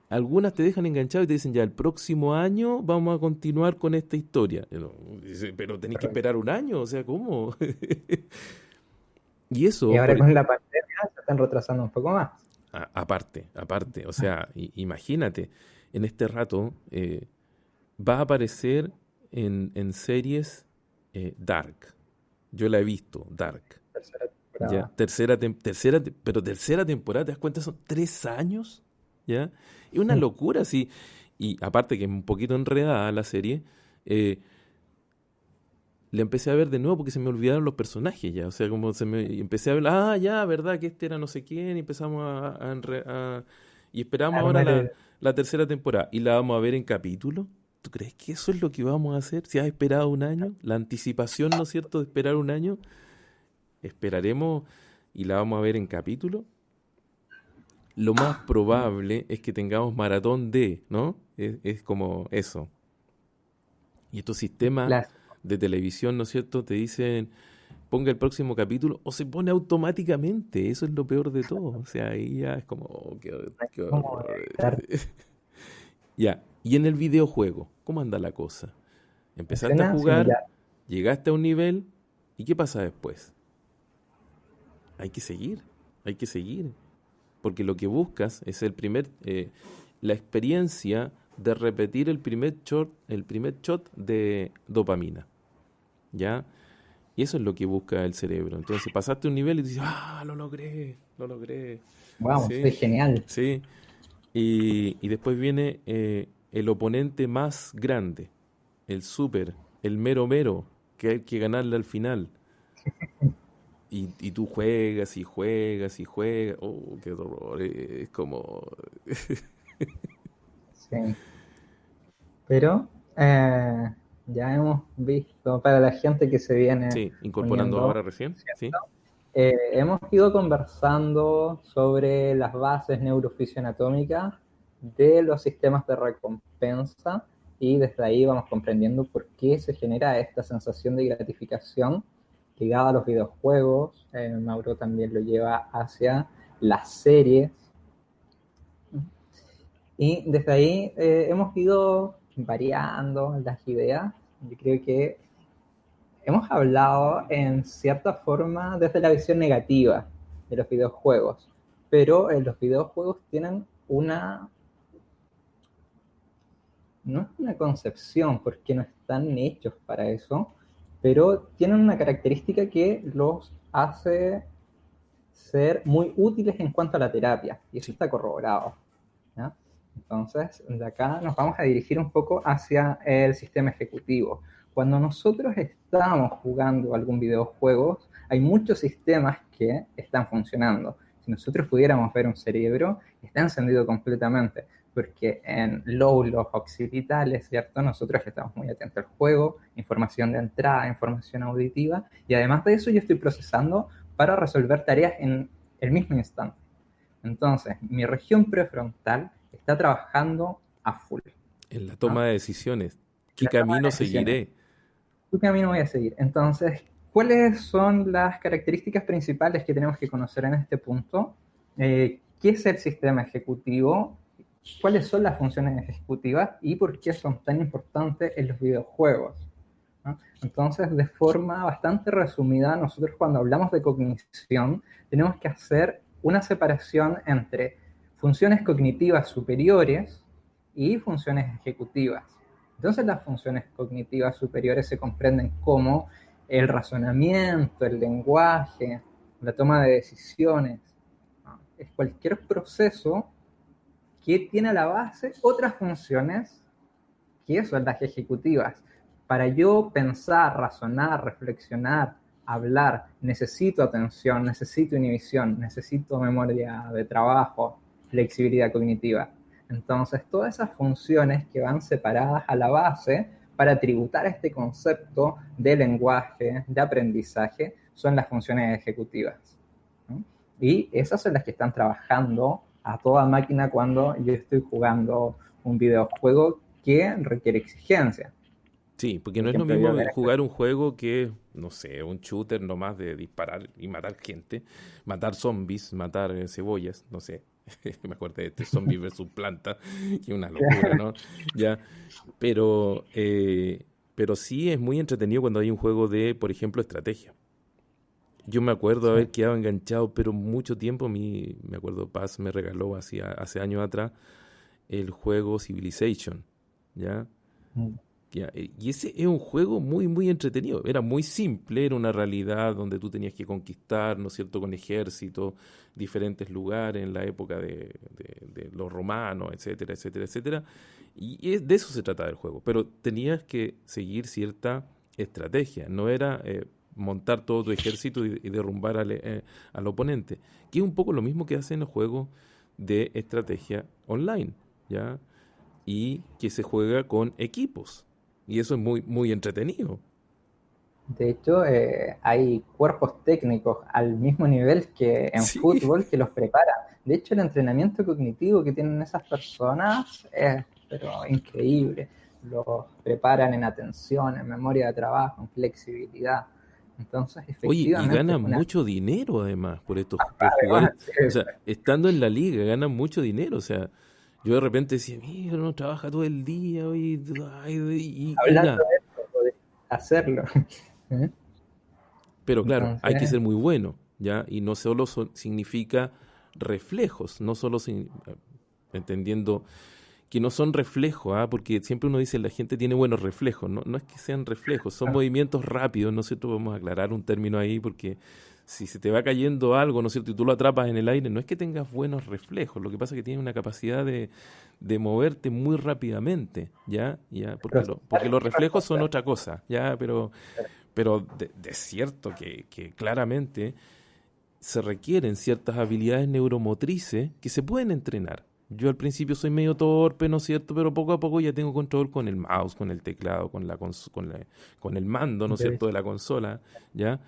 algunas te dejan enganchado y te dicen, ya, el próximo año vamos a continuar con esta historia. Dice, pero tenés que esperar un año, o sea, ¿cómo? Y Y eso, ahora con la pandemia se están retrasando un poco más. aparte, o sea, imagínate, en este rato va a aparecer en series Dark. Yo la he visto, Dark. Tercera Ya, temporada. pero tercera temporada, ¿te das cuenta? Son 3 años, ¿ya? Es una locura, sí. Y aparte que es un poquito enredada la serie, eh, la empecé a ver de nuevo porque se me olvidaron los personajes ya. O sea, como y empecé a ver, ya, verdad que este era no sé quién, y empezamos y esperamos ahora Armar la tercera temporada. Y la vamos a ver en capítulo. ¿Tú crees que eso es lo que vamos a hacer? Si has esperado un año, la anticipación, ¿no es cierto?, de esperar un año, esperaremos y la vamos a ver en capítulo. Lo más probable es que tengamos maratón ¿no? Es como eso. Y estos sistemas clásico. de televisión, ¿no es cierto?, te dicen, ponga el próximo capítulo o se pone automáticamente. Eso es lo peor de todo. O sea, ahí ya es como, qué Como horror. evitar Ya, y en el videojuego, ¿cómo anda la cosa? Empezaste a escenas jugar, similares. llegaste a un nivel, ¿y qué pasa después? Hay que seguir. Porque lo que buscas es la experiencia de repetir el primer shot de dopamina, ¿ya? Y eso es lo que busca el cerebro. Entonces pasaste un nivel y dices, lo logré, Wow, soy sí, genial. sí. Y después viene el oponente más grande, el super, el mero mero, que hay que ganarle al final. Y tú juegas y juegas y juegas. Oh, qué dolor. Es como. Sí. Pero ya hemos visto, para la gente que se viene Sí, incorporando uniendo, ahora recién. Sí. hemos ido conversando sobre las bases neurofisianatómicas de los sistemas de recompensa y desde ahí vamos comprendiendo por qué se genera esta sensación de gratificación ligada a los videojuegos. Mauro también lo lleva hacia las series. Y desde ahí hemos ido variando las ideas. Yo creo que hemos hablado en cierta forma desde la visión negativa de los videojuegos, pero los videojuegos tienen no es una concepción, porque no están hechos para eso, pero tienen una característica que los hace ser muy útiles en cuanto a la terapia, y eso Sí. está corroborado, ¿ya? Entonces, de acá nos vamos a dirigir un poco hacia el sistema ejecutivo. Cuando nosotros estamos jugando algún videojuego, hay muchos sistemas que están funcionando. Si nosotros pudiéramos ver un cerebro, está encendido completamente, porque en lóbulos occipitales, ¿cierto? Nosotros estamos muy atentos al juego, información de entrada, información auditiva, y además de eso yo estoy procesando para resolver tareas en el mismo instante. Entonces, mi región prefrontal está trabajando a full, En la ¿no? toma de decisiones. ¿Qué La toma camino de decisiones. seguiré? ¿Qué camino voy a seguir? Entonces, ¿cuáles son las características principales que tenemos que conocer en este punto? ¿Qué es el sistema ejecutivo? ¿Cuáles son las funciones ejecutivas? ¿Y por qué son tan importantes en los videojuegos? ¿No? Entonces, de forma bastante resumida, nosotros cuando hablamos de cognición, tenemos que hacer una separación entre funciones cognitivas superiores y funciones ejecutivas. Entonces, las funciones cognitivas superiores se comprenden como el razonamiento, el lenguaje, la toma de decisiones, ¿no? Es cualquier proceso que tiene a la base otras funciones que son las ejecutivas. Para yo pensar, razonar, reflexionar, hablar, necesito atención, necesito inhibición, necesito memoria de trabajo, flexibilidad cognitiva. Entonces, todas esas funciones que van separadas a la base para tributar este concepto de lenguaje, de aprendizaje, son las funciones ejecutivas, ¿no? Y esas son las que están trabajando a toda máquina cuando yo estoy jugando un videojuego que requiere exigencia. Sí, porque Por no es lo ejemplo, mismo yo ver jugar un juego que, no sé, un shooter nomás de disparar y matar gente, matar zombies, matar cebollas, no sé. Me acuerdo de este Zombie versus Planta, que es una locura, ¿no? Ya, pero sí es muy entretenido cuando hay un juego de, por ejemplo, estrategia. Yo me acuerdo Sí. haber quedado enganchado, pero mucho tiempo, me acuerdo, Paz me regaló hace años atrás el juego Civilization, ¿ya? Mm. Y ese es un juego muy, muy entretenido. Era muy simple, era una realidad donde tú tenías que conquistar, ¿no es cierto?, con ejército, diferentes lugares en la época de los romanos, etcétera, etcétera, etcétera. De eso se trataba el juego. Pero tenías que seguir cierta estrategia. No era montar todo tu ejército y derrumbar al oponente. Que es un poco lo mismo que hacen los juegos de estrategia online, ¿ya? Y que se juega con equipos. Y eso es muy, muy entretenido. De hecho, hay cuerpos técnicos al mismo nivel que en Sí. fútbol que los preparan. De hecho, el entrenamiento cognitivo que tienen esas personas es pero increíble. Los preparan en atención, en memoria de trabajo, en flexibilidad. Entonces, Oye, y efectivamente es ganan una... mucho dinero además por jugar. Además, O sea, estando en la liga ganan mucho dinero. O sea, yo de repente decía, mira, no trabaja todo el día y hablando nada. de esto, de hacerlo. ¿Eh? Pero claro, hay que Entonces, ser muy bueno, ¿ya? Y no solo significa reflejos, no solo entendiendo que no son reflejos, ¿ah? Porque siempre uno dice la gente tiene buenos reflejos, no, no es que sean reflejos, son movimientos rápidos, ¿no es cierto? Vamos a aclarar un término ahí porque si se te va cayendo algo, ¿no es cierto? Y tú lo atrapas en el aire, no es que tengas buenos reflejos, lo que pasa es que tienes una cacapacidad de moverte muy rápidamente, ¿ya? ¿Ya? Porque procesar los reflejos son cosas. otra cosa, ¿ya? Pero de cierto que claramente se requieren ciertas habilidades neuromotrices que se pueden entrenar. Yo al principio soy medio torpe, ¿no es cierto? Pero poco a poco ya tengo control con el mouse, con el teclado, con el mando, ¿no es De cierto?, de la consola, ¿ya?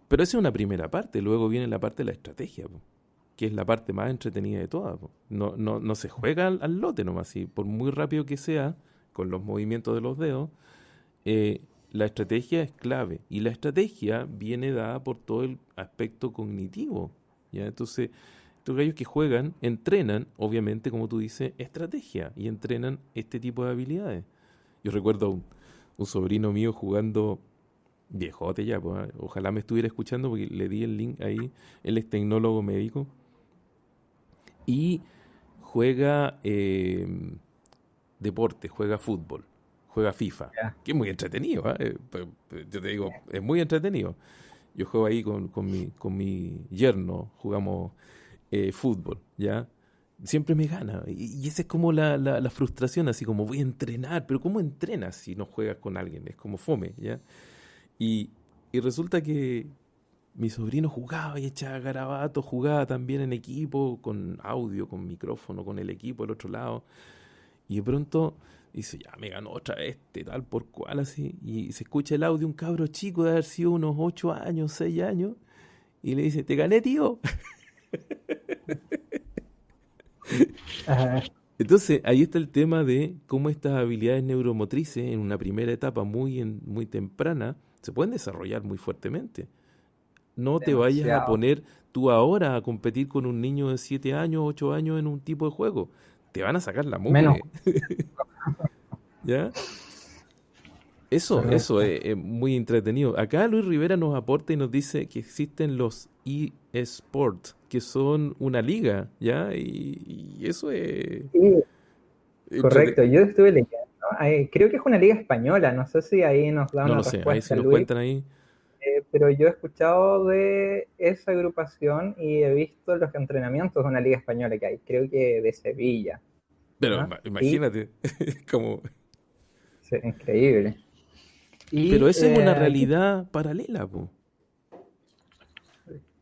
Pero esa es una primera parte, luego viene la parte de la estrategia, po, que es la parte más entretenida de todas, po. No, no, no se juega al lote nomás, y por muy rápido que sea, con los movimientos de los dedos, eh, la estrategia es clave y la estrategia viene dada por todo el aspecto cognitivo, ¿ya? Entonces, estos gallos que juegan, entrenan, obviamente, como tú dices, estrategia y entrenan este tipo de habilidades. Yo recuerdo un sobrino mío jugando, viejote ya, pues, ojalá me estuviera escuchando porque le di el link ahí, él es tecnólogo médico y juega deporte, juega fútbol, juega FIFA, Ya. que es muy entretenido, ¿ah? Yo te digo, es muy entretenido. Yo juego ahí con mi yerno, jugamos fútbol, ¿ya? Siempre me gana. Y esa es como la frustración, así como voy a entrenar, pero ¿cómo entrenas si no juegas con alguien? Es como fome, ¿ya? Y, y resulta que mi sobrino jugaba y echaba garabatos, jugaba también en equipo, con audio, con micrófono, con el equipo al otro lado. Y de pronto dice, ya me ganó otra vez, tal por cual, así. Y se escucha el audio de un cabro chico de haber sido unos 8 años, 6 años. Y le dice, te gané, tío. Ajá. Entonces, ahí está el tema de cómo estas habilidades neuromotrices en una primera etapa muy temprana se pueden desarrollar muy fuertemente. No te vayas a Demasiado. poner tú ahora a competir con un niño de 7 años, 8 años en un tipo de juego. Te van a sacar la Menos, mugre, ¿ya? Eso correcto. es muy entretenido. Acá Luis Rivera nos aporta y nos dice que existen los eSports, que son una liga, ¿ya? Y eso es Sí, correcto. entretenido. Yo estuve leyendo. Creo que es una liga española. No sé si ahí nos da No una lo sé, ahí si respuesta nos Luis, cuentan ahí. pero yo he escuchado de esa agrupación y he visto los entrenamientos de una liga española que hay. Creo que de Sevilla. Pero ¿Ah? Y imagínate, como... sí, increíble. Pero Y esa es una realidad paralela, po.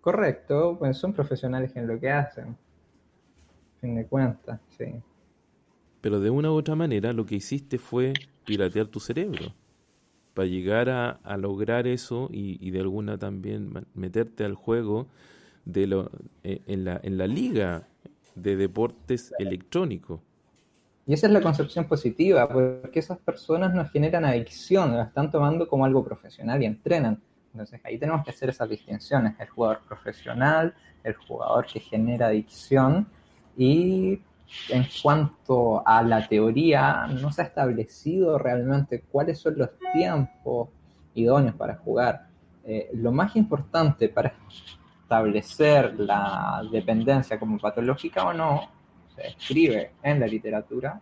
correcto, pues son profesionales en lo que hacen, a fin de cuentas, sí. Pero de una u otra manera lo que hiciste fue piratear tu cerebro para llegar a lograr eso y de alguna también meterte al juego en la liga de deportes electrónicos. Y esa es la concepción positiva, porque esas personas no generan adicción, la están tomando como algo profesional y entrenan. Entonces ahí tenemos que hacer esas distinciones, el jugador profesional, el jugador que genera adicción, y en cuanto a la teoría, no se ha establecido realmente cuáles son los tiempos idóneos para jugar. Lo más importante para establecer la dependencia como patológica o no, se describe en la literatura,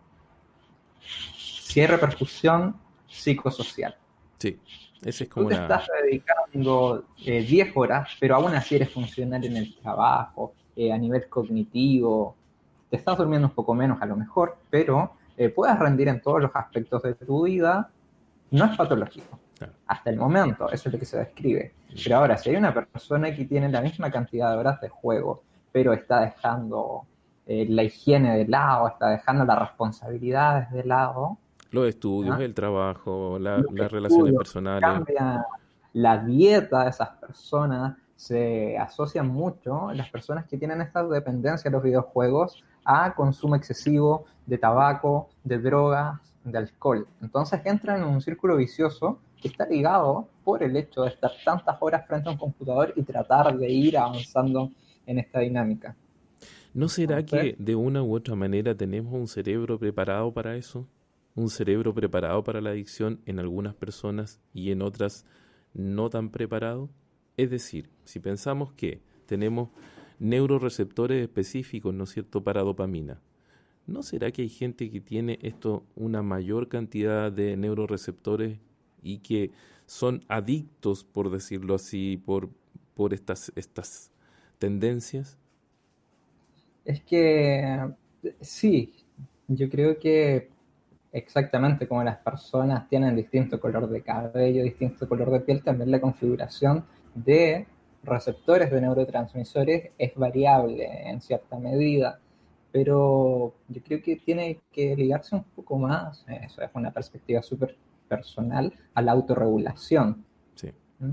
si hay repercusión psicosocial. Sí, esa Si es tú como te estás dedicando 10 horas, pero aún así eres funcional en el trabajo, a nivel cognitivo, te estás durmiendo un poco menos a lo mejor, pero puedes rendir en todos los aspectos de tu vida, no es patológico. Claro. Hasta el momento, eso es lo que se describe. Pero ahora, si hay una persona que tiene la misma cantidad de horas de juego, pero está dejando la higiene de lado, está dejando las responsabilidades de lado, Los estudios, ¿ya? el trabajo, Los las relaciones estudios, personales. cambia la dieta de esas personas, se asocian mucho las personas que tienen esta dependencia a los videojuegos a consumo excesivo de tabaco, de drogas, de alcohol. Entonces entran en un círculo vicioso que está ligado por el hecho de estar tantas horas frente a un computador y tratar de ir avanzando en esta dinámica. ¿No será Entonces, que de una u otra manera tenemos un cerebro preparado para eso? Un cerebro preparado para la adicción en algunas personas y en otras no tan preparado. Es decir, si pensamos que tenemos neuroreceptores específicos, ¿no es cierto?, para dopamina, ¿no será que hay gente que tiene esto, una mayor cantidad de neuroreceptores y que son adictos, por decirlo así, por estas tendencias? es que sí, yo creo que exactamente como las personas tienen distinto color de cabello, distinto color de piel, también la configuración de receptores de neurotransmisores es variable en cierta medida, pero yo creo que tiene que ligarse un poco más, eso es una perspectiva súper personal, a la autorregulación. Sí, ¿Mm?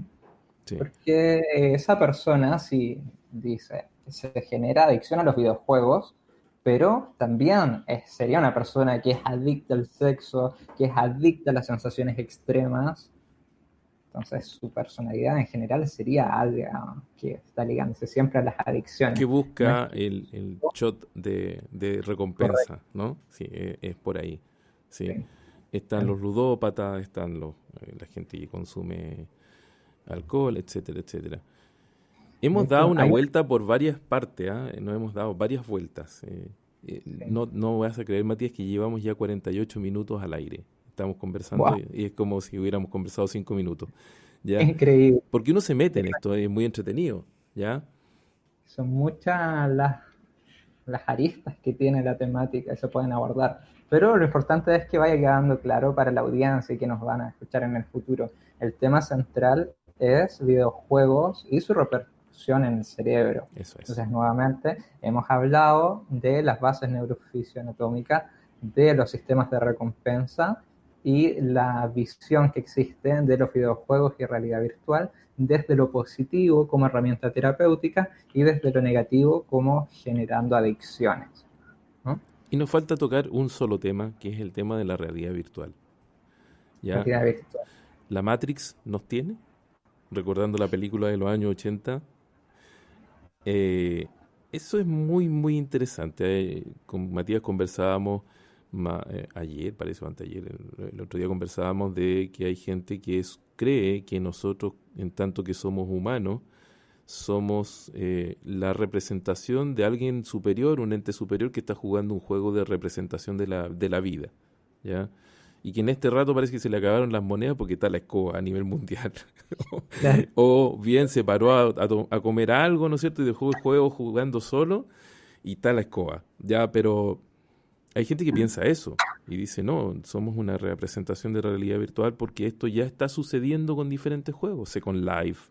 sí. Porque esa persona, si dice, se genera adicción a los videojuegos, pero también sería una persona que es adicta al sexo, que es adicta a las sensaciones extremas. Entonces su personalidad en general sería algo que está ligándose siempre a las Que adicciones. No es busca que el shot de correcto. recompensa, ¿no? Sí, es por ahí. Sí. Sí. Están los ludópatas, están la gente que consume alcohol, etcétera, etcétera. De Hemos dado hecho, una hay... vuelta por varias partes, ¿ah? Nos hemos dado varias vueltas. Sí. No vas a creer, Matías, que llevamos ya 48 minutos al aire. Estamos conversando Wow, y es como si hubiéramos conversado 5 minutos, ¿ya? increíble. Porque uno se mete en esto, es muy entretenido, ¿ya? Son muchas las aristas que tiene la temática y se pueden abordar. Pero lo importante es que vaya quedando claro para la audiencia y que nos van a escuchar en el futuro. El tema central es videojuegos y su repercusión en el cerebro. Eso es. Entonces, nuevamente, hemos hablado de las bases neurofisianatómicas, de los sistemas de recompensa y la visión que existe de los videojuegos y realidad virtual desde lo positivo como herramienta terapéutica y desde lo negativo como generando adicciones, ¿no? Y nos falta tocar un solo tema, que es el tema de la realidad virtual. ¿Ya? Realidad virtual. La Matrix nos tiene, recordando la película de los años 80. Eh, Eso es muy, muy interesante. Con Matías conversábamos ayer, parece, o anteayer, el otro día conversábamos de que hay gente que cree que nosotros, en tanto que somos humanos, somos la representación de alguien superior, un ente superior que está jugando un juego de representación de la vida, ¿ya? Y que en este rato parece que se le acabaron las monedas porque está la escoba a nivel mundial. Claro. O bien se paró a comer algo, ¿no es cierto? Y dejó el juego jugando solo y está la escoba, ¿ya? Pero hay gente que piensa eso y dice, no, somos una representación de realidad virtual porque esto ya está sucediendo con diferentes juegos. Second Life,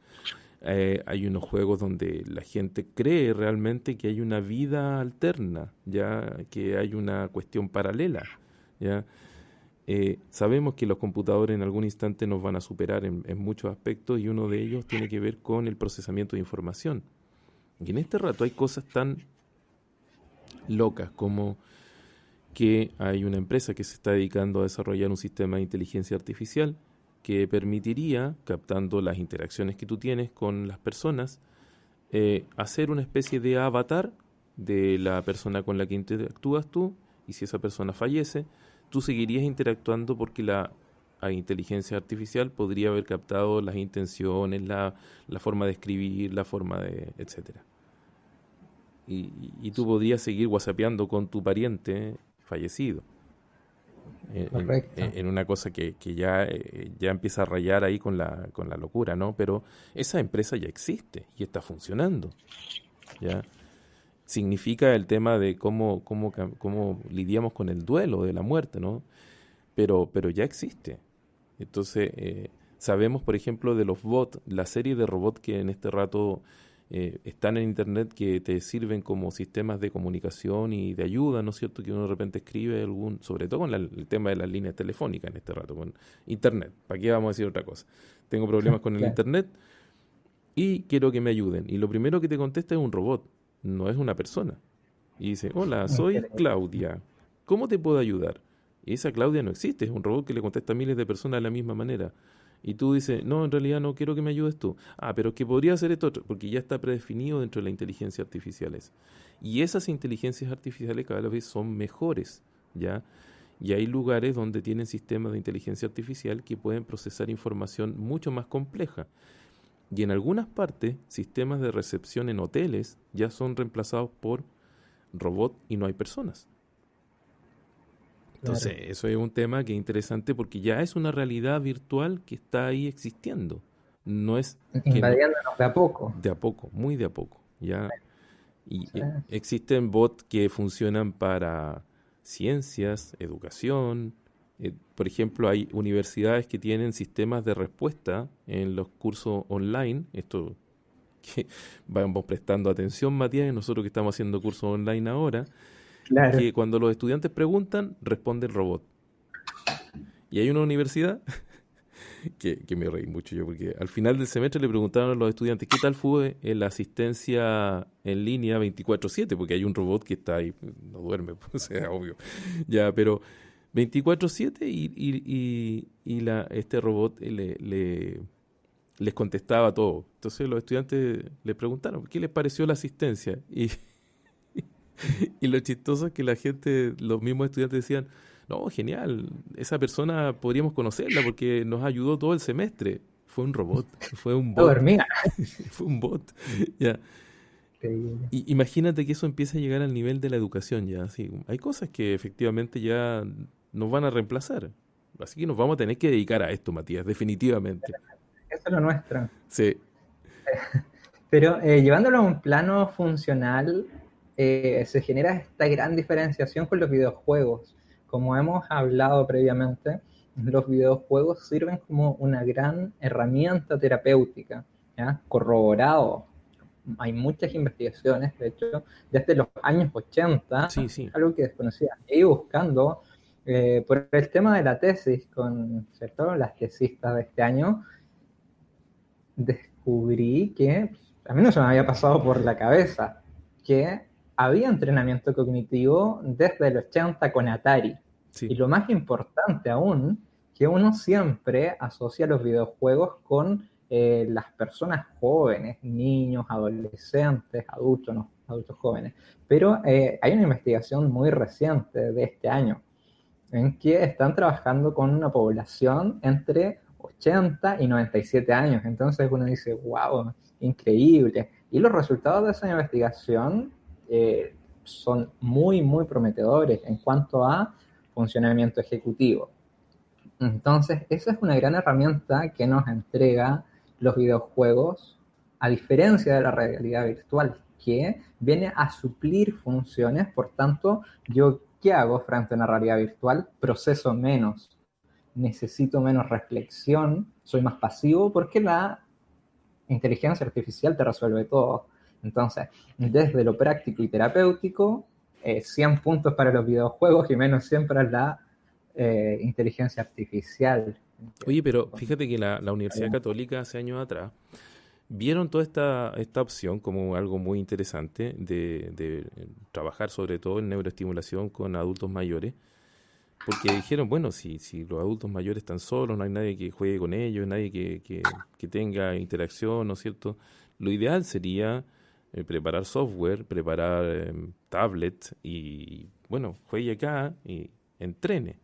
hay unos juegos donde la gente cree realmente que hay una vida alterna, ya que hay una cuestión paralela, ya. Sabemos que los computadores en algún instante nos van a superar en muchos aspectos y uno de ellos tiene que ver con el procesamiento de información. Y en este rato hay cosas tan locas como que hay una empresa que se está dedicando a desarrollar un sistema de inteligencia artificial que permitiría, captando las interacciones que tú tienes con las personas, hacer una especie de avatar de la persona con la que interactúas tú, y si esa persona fallece, tú seguirías interactuando porque la inteligencia artificial podría haber captado las intenciones, la forma de escribir, la forma de, etcétera. Y tú podrías seguir whatsappeando con tu pariente fallecido. Correcto. En una cosa que ya empieza a rayar ahí con la locura, ¿no? Pero esa empresa ya existe y está funcionando, ¿ya? Significa el tema de cómo lidiamos con el duelo de la muerte, ¿no? Pero ya existe. Entonces, sabemos, por ejemplo, de los bots, la serie de robots que en este rato están en internet, que te sirven como sistemas de comunicación y de ayuda, ¿no es cierto? Que uno de repente escribe sobre todo con el tema de las líneas telefónicas en este rato, con internet. ¿Para qué vamos a decir otra cosa? Tengo problemas con el Claro. internet y quiero que me ayuden. Y lo primero que te contesta es un robot, no es una persona. Y dice, hola, soy Increíble. Claudia, ¿cómo te puedo ayudar? Y esa Claudia no existe, es un robot que le contesta a miles de personas de la misma manera. Y tú dices, no, en realidad no quiero que me ayudes tú. Ah, pero es que podría hacer esto otro, porque ya está predefinido dentro de la inteligencia artificial. Y esas inteligencias artificiales cada vez son mejores, ¿ya? Y hay lugares donde tienen sistemas de inteligencia artificial que pueden procesar información mucho más compleja. Y en algunas partes, sistemas de recepción en hoteles ya son reemplazados por robots y no hay personas. Entonces, Claro. eso es un tema que es interesante porque ya es una realidad virtual que está ahí existiendo. No es que no, Invadiéndonos de a poco. de a poco, muy de a poco, ya. Y Sí. existen bots que funcionan para ciencias, educación. Por ejemplo, hay universidades que tienen sistemas de respuesta en los cursos online. Esto que vamos prestando atención, Matías, y nosotros que estamos haciendo cursos online ahora, Claro. que cuando los estudiantes preguntan, responde el robot. Y hay una universidad que me reí mucho yo, porque al final del semestre le preguntaron a los estudiantes qué tal fue la asistencia en línea 24/7, porque hay un robot que está ahí, no duerme, o sea, obvio. Ya, pero 24/7 este robot les contestaba todo. Entonces los estudiantes le preguntaron, ¿qué les pareció la asistencia? Y lo chistoso es que la gente, los mismos estudiantes decían, no, genial, esa persona podríamos conocerla porque nos ayudó todo el semestre. Fue un robot, fue un No bot, dormía. fue un bot. Ya. Increíble. Y imagínate que eso empieza a llegar al nivel de la educación ya. Así, hay cosas que efectivamente ya nos van a reemplazar. Así que nos vamos a tener que dedicar a esto, Matías, definitivamente. Eso es lo nuestro. Sí, Pero llevándolo a un plano funcional, se genera esta gran diferenciación con los videojuegos. Como hemos hablado previamente, los videojuegos sirven como una gran herramienta terapéutica, ¿ya? Corroborado. Hay muchas investigaciones, de hecho, desde los años 80, sí, sí. algo que desconocía. Y buscando, por el tema de la tesis, ¿cierto? Las tesistas de este año, descubrí que a mí no se me había pasado por la cabeza que había entrenamiento cognitivo desde el 80 con Atari. Sí. Y lo más importante aún, que uno siempre asocia los videojuegos con las personas jóvenes, niños, adolescentes, adultos, no, adultos jóvenes. Pero hay una investigación muy reciente de este año en que están trabajando con una población entre 80 y 97 años. Entonces uno dice, wow, increíble. Y los resultados de esa investigación son muy, muy prometedores en cuanto a funcionamiento ejecutivo. Entonces, esa es una gran herramienta que nos entrega los videojuegos, a diferencia de la realidad virtual, que viene a suplir funciones. Por tanto, yo, ¿qué hago frente a una realidad virtual? Proceso menos, necesito menos reflexión, soy más pasivo porque la inteligencia artificial te resuelve todo. Entonces, desde lo práctico y terapéutico, 100 puntos para los videojuegos y menos 100 para la inteligencia artificial. Oye, pero fíjate que la Universidad Católica hace años atrás vieron toda esta opción como algo muy interesante de trabajar sobre todo en neuroestimulación con adultos mayores, porque dijeron, bueno, si los adultos mayores están solos, no hay nadie que juegue con ellos, nadie que tenga interacción, ¿no es cierto? Lo ideal sería preparar software, preparar tablets y, bueno, juegue acá y entrene.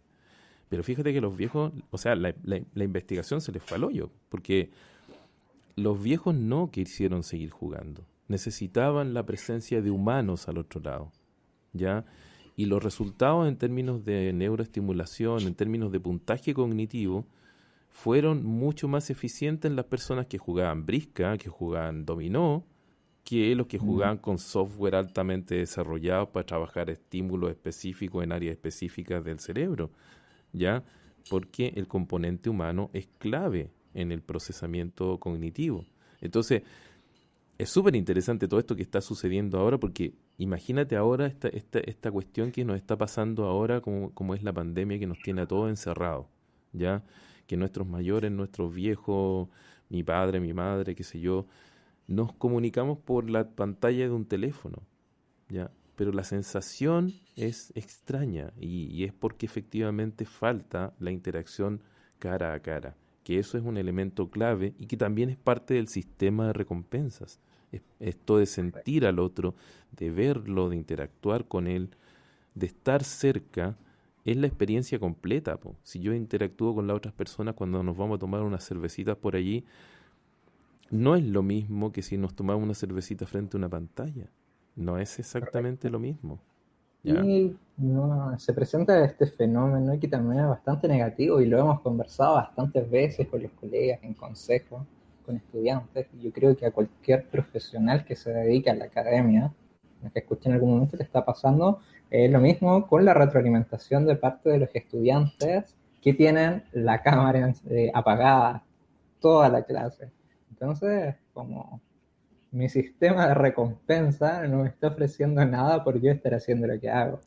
Pero fíjate que los viejos, o sea, la investigación se les fue al hoyo, porque los viejos no quisieron seguir jugando. Necesitaban la presencia de humanos al otro lado, ¿ya? Y los resultados en términos de neuroestimulación, en términos de puntaje cognitivo, fueron mucho más eficientes en las personas que jugaban brisca, que jugaban dominó, que los que jugaban con software altamente desarrollado para trabajar estímulos específicos en áreas específicas del cerebro, ¿ya? Porque el componente humano es clave en el procesamiento cognitivo. Entonces, es súper interesante todo esto que está sucediendo ahora, porque imagínate ahora esta cuestión que nos está pasando ahora, como es la pandemia que nos tiene a todos encerrados, ¿ya? Que nuestros mayores, nuestros viejos, mi padre, mi madre, qué sé yo, nos comunicamos por la pantalla de un teléfono, ¿ya? Pero la sensación es extraña y es porque efectivamente falta la interacción cara a cara, que eso es un elemento clave y que también es parte del sistema de recompensas. Esto de sentir al otro, de verlo, de interactuar con él, de estar cerca, es la experiencia completa, po. Si yo interactúo con las otras personas cuando nos vamos a tomar unas cervecitas por allí, no es lo mismo que si nos tomamos una cervecita frente a una pantalla. No es exactamente lo mismo, ¿ya? Y no, se presenta este fenómeno que también es bastante negativo y lo hemos conversado bastantes veces con los colegas en consejos, con estudiantes. Yo creo que a cualquier profesional que se dedique a la academia, que escuche en algún momento, le está pasando lo mismo con la retroalimentación de parte de los estudiantes que tienen la cámara apagada toda la clase. Entonces, como mi sistema de recompensa no me está ofreciendo nada por yo estar haciendo lo que hago.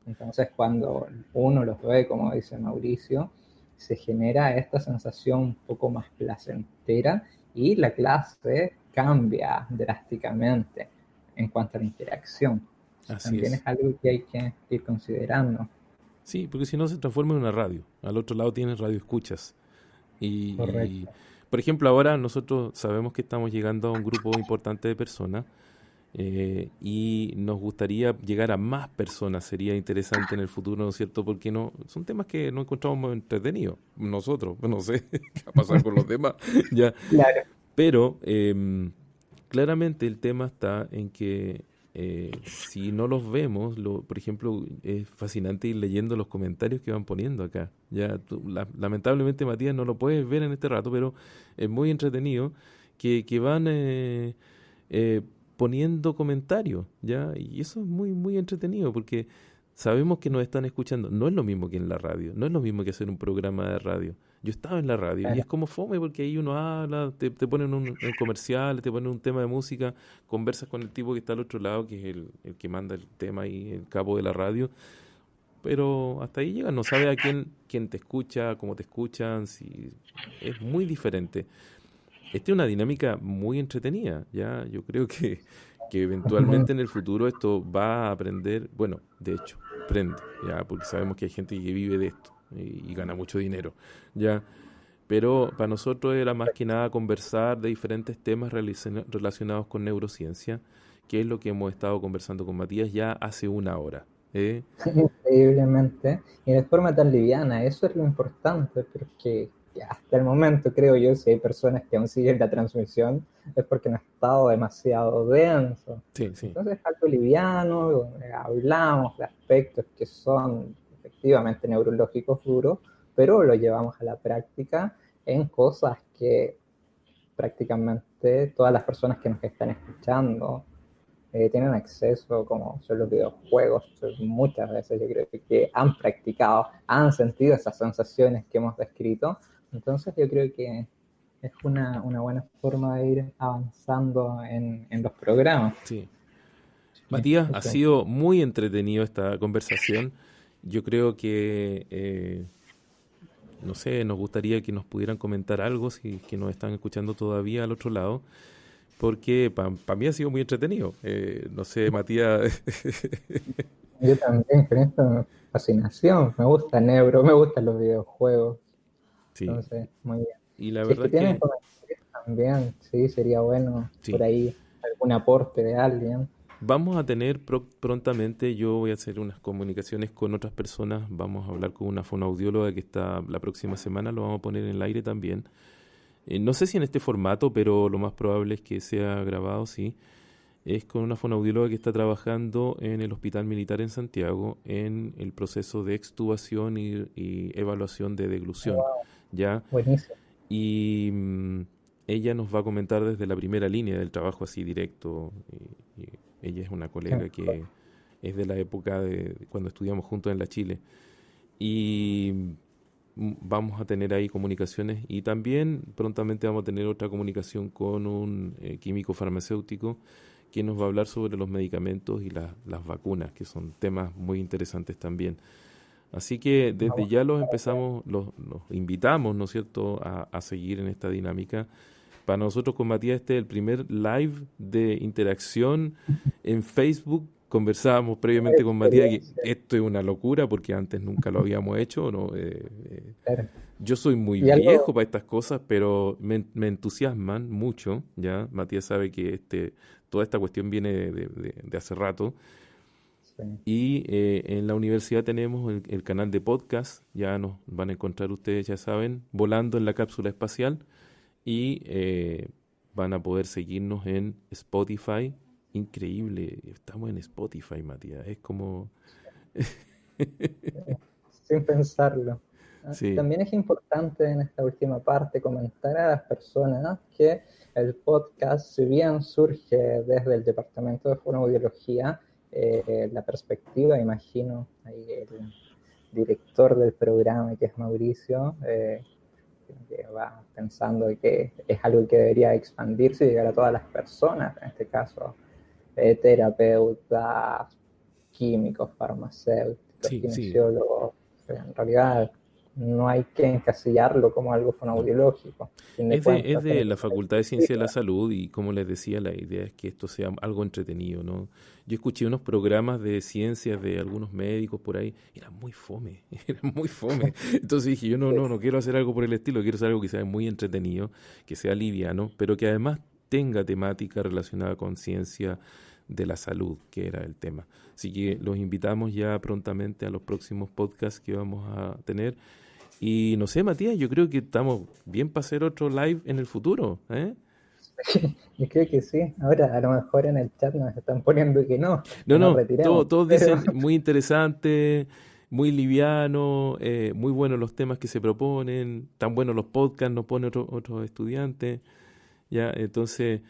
Entonces, cuando uno los ve, como dice Mauricio, se genera esta sensación un poco más placentera y la clase cambia drásticamente en cuanto a la interacción. Así También es es. algo que hay que ir considerando. Sí, porque si no se transforma en una radio. Al otro lado tienes radio escuchas. Y, Correcto. por ejemplo, ahora nosotros sabemos que estamos llegando a un grupo importante de personas y nos gustaría llegar a más personas. Sería interesante en el futuro, ¿no es cierto? Porque no son temas que no encontramos muy entretenidos. Nosotros, no sé qué va a pasar con los demás, ya. Claro. Pero claramente el tema está en que si no los vemos, por ejemplo, es fascinante ir leyendo los comentarios que van poniendo acá. Ya lamentablemente, Matías, no lo puedes ver en este rato, pero es muy entretenido que van eh, poniendo comentarios, ¿ya? Y eso es muy, muy entretenido porque sabemos que nos están escuchando. No es lo mismo que en la radio, no es lo mismo que hacer un programa de radio. Yo estaba en la radio y Claro. es como fome porque ahí uno habla, te ponen un comercial, te ponen un tema de música, conversas con el tipo que está al otro lado, que es el que manda el tema y el capo de la radio, pero hasta ahí llegas, no sabes a quién te escucha, cómo te escuchan, si es muy diferente. Esta es una dinámica muy entretenida, ¿ya? Yo creo que eventualmente en el futuro esto va a aprender, bueno, de hecho, prende, ¿ya? Porque sabemos que hay gente que vive de esto y gana mucho dinero, ¿ya? Pero para nosotros era más que nada conversar de diferentes temas relacionados con neurociencia, que es lo que hemos estado conversando con Matías ya hace una hora, ¿eh? Increíblemente, y de forma tan liviana. Eso es lo importante, porque hasta el momento creo yo, si hay personas que aún siguen la transmisión, es porque no ha estado demasiado denso. Sí, sí, Entonces es algo liviano, donde hablamos de aspectos que son efectivamente neurológicos duros, pero lo llevamos a la práctica en cosas que prácticamente todas las personas que nos están escuchando tienen acceso, como son los videojuegos. Muchas veces yo creo que han practicado, han sentido esas sensaciones que hemos descrito. Entonces yo creo que es una buena forma de ir avanzando en los programas. sí. Sí, Matías, ha eso. sido muy entretenido esta conversación. Yo creo que no sé, nos gustaría que nos pudieran comentar algo si que nos están escuchando todavía al otro lado, porque para mí ha sido muy entretenido. No sé, Matías, Yo también con esta fascinación, me gusta Nebro, me gustan los videojuegos, Sí, entonces, muy bien. y la Si es verdad que es tienen que comentarios también, sí, sería bueno por sí. ahí algún aporte de alguien. Vamos a tener prontamente, yo voy a hacer unas comunicaciones con otras personas, vamos a hablar con una fonoaudióloga que está la próxima semana, lo vamos a poner en el aire también. No sé si en este formato, pero lo más probable es que sea grabado, sí. Es con una fonoaudióloga que está trabajando en el Hospital Militar en Santiago en el proceso de extubación y evaluación de deglución, Wow, ¿ya? buenísimo. Y ella nos va a comentar desde la primera línea del trabajo así directo. Y ella es una Qué colega mejor. que es de la época de cuando estudiamos juntos en la Chile. Y vamos a tener ahí comunicaciones y también prontamente vamos a tener otra comunicación con un químico farmacéutico que nos va a hablar sobre los medicamentos y las vacunas, que son temas muy interesantes también. Así que Ah, desde bueno, ya los empezamos, los invitamos, ¿no es cierto?, a seguir en esta dinámica. Para nosotros con Matías este es el primer live de interacción en Facebook. Conversábamos primera previamente con Matías que experiencia, esto es una locura porque antes nunca lo habíamos hecho, ¿no? claro. Yo soy muy Y viejo algo, para estas cosas, pero me entusiasman mucho, ¿ya? Matías sabe que toda esta cuestión viene de hace rato. sí. Y en la universidad tenemos el canal de podcast, ya nos van a encontrar ustedes, ya saben, volando en la cápsula espacial y van a poder seguirnos en Spotify. Increíble, estamos en Spotify, Matías, es como... Sin pensarlo. Sí, También es importante en esta última parte comentar a las personas que el podcast, si bien surge desde el Departamento de Fonoaudiología, la perspectiva, imagino, ahí el director del programa, que es Mauricio, que va pensando que es algo que debería expandirse y llegar a todas las personas, en este caso, terapeutas, químicos, farmacéuticos, sí, sí. kinesiólogos. En realidad no hay que encasillarlo como algo No. fonoaudiológico. A fin de Es cuentas, de tiene que la ser Facultad de Ciencia de la expandido. Salud y como les decía, la idea es que esto sea algo entretenido, ¿no? Yo escuché unos programas de ciencias de algunos médicos por ahí, eran muy fome, eran muy fome. Entonces dije, yo no quiero hacer algo por el estilo, quiero hacer algo que sea muy entretenido, que sea liviano, pero que además tenga temática relacionada con ciencia de la salud, que era el tema. Así que los invitamos ya prontamente a los próximos podcasts que vamos a tener. Y no sé, Matías, yo creo que estamos bien para hacer otro live en el futuro, ¿eh? Yo creo que sí. Ahora a lo mejor en el chat nos están poniendo que No, nos no, retiremos, todos pero dicen muy interesante, muy liviano, muy buenos los temas que se proponen, tan buenos los podcasts, nos pone otros estudiantes, ya, entonces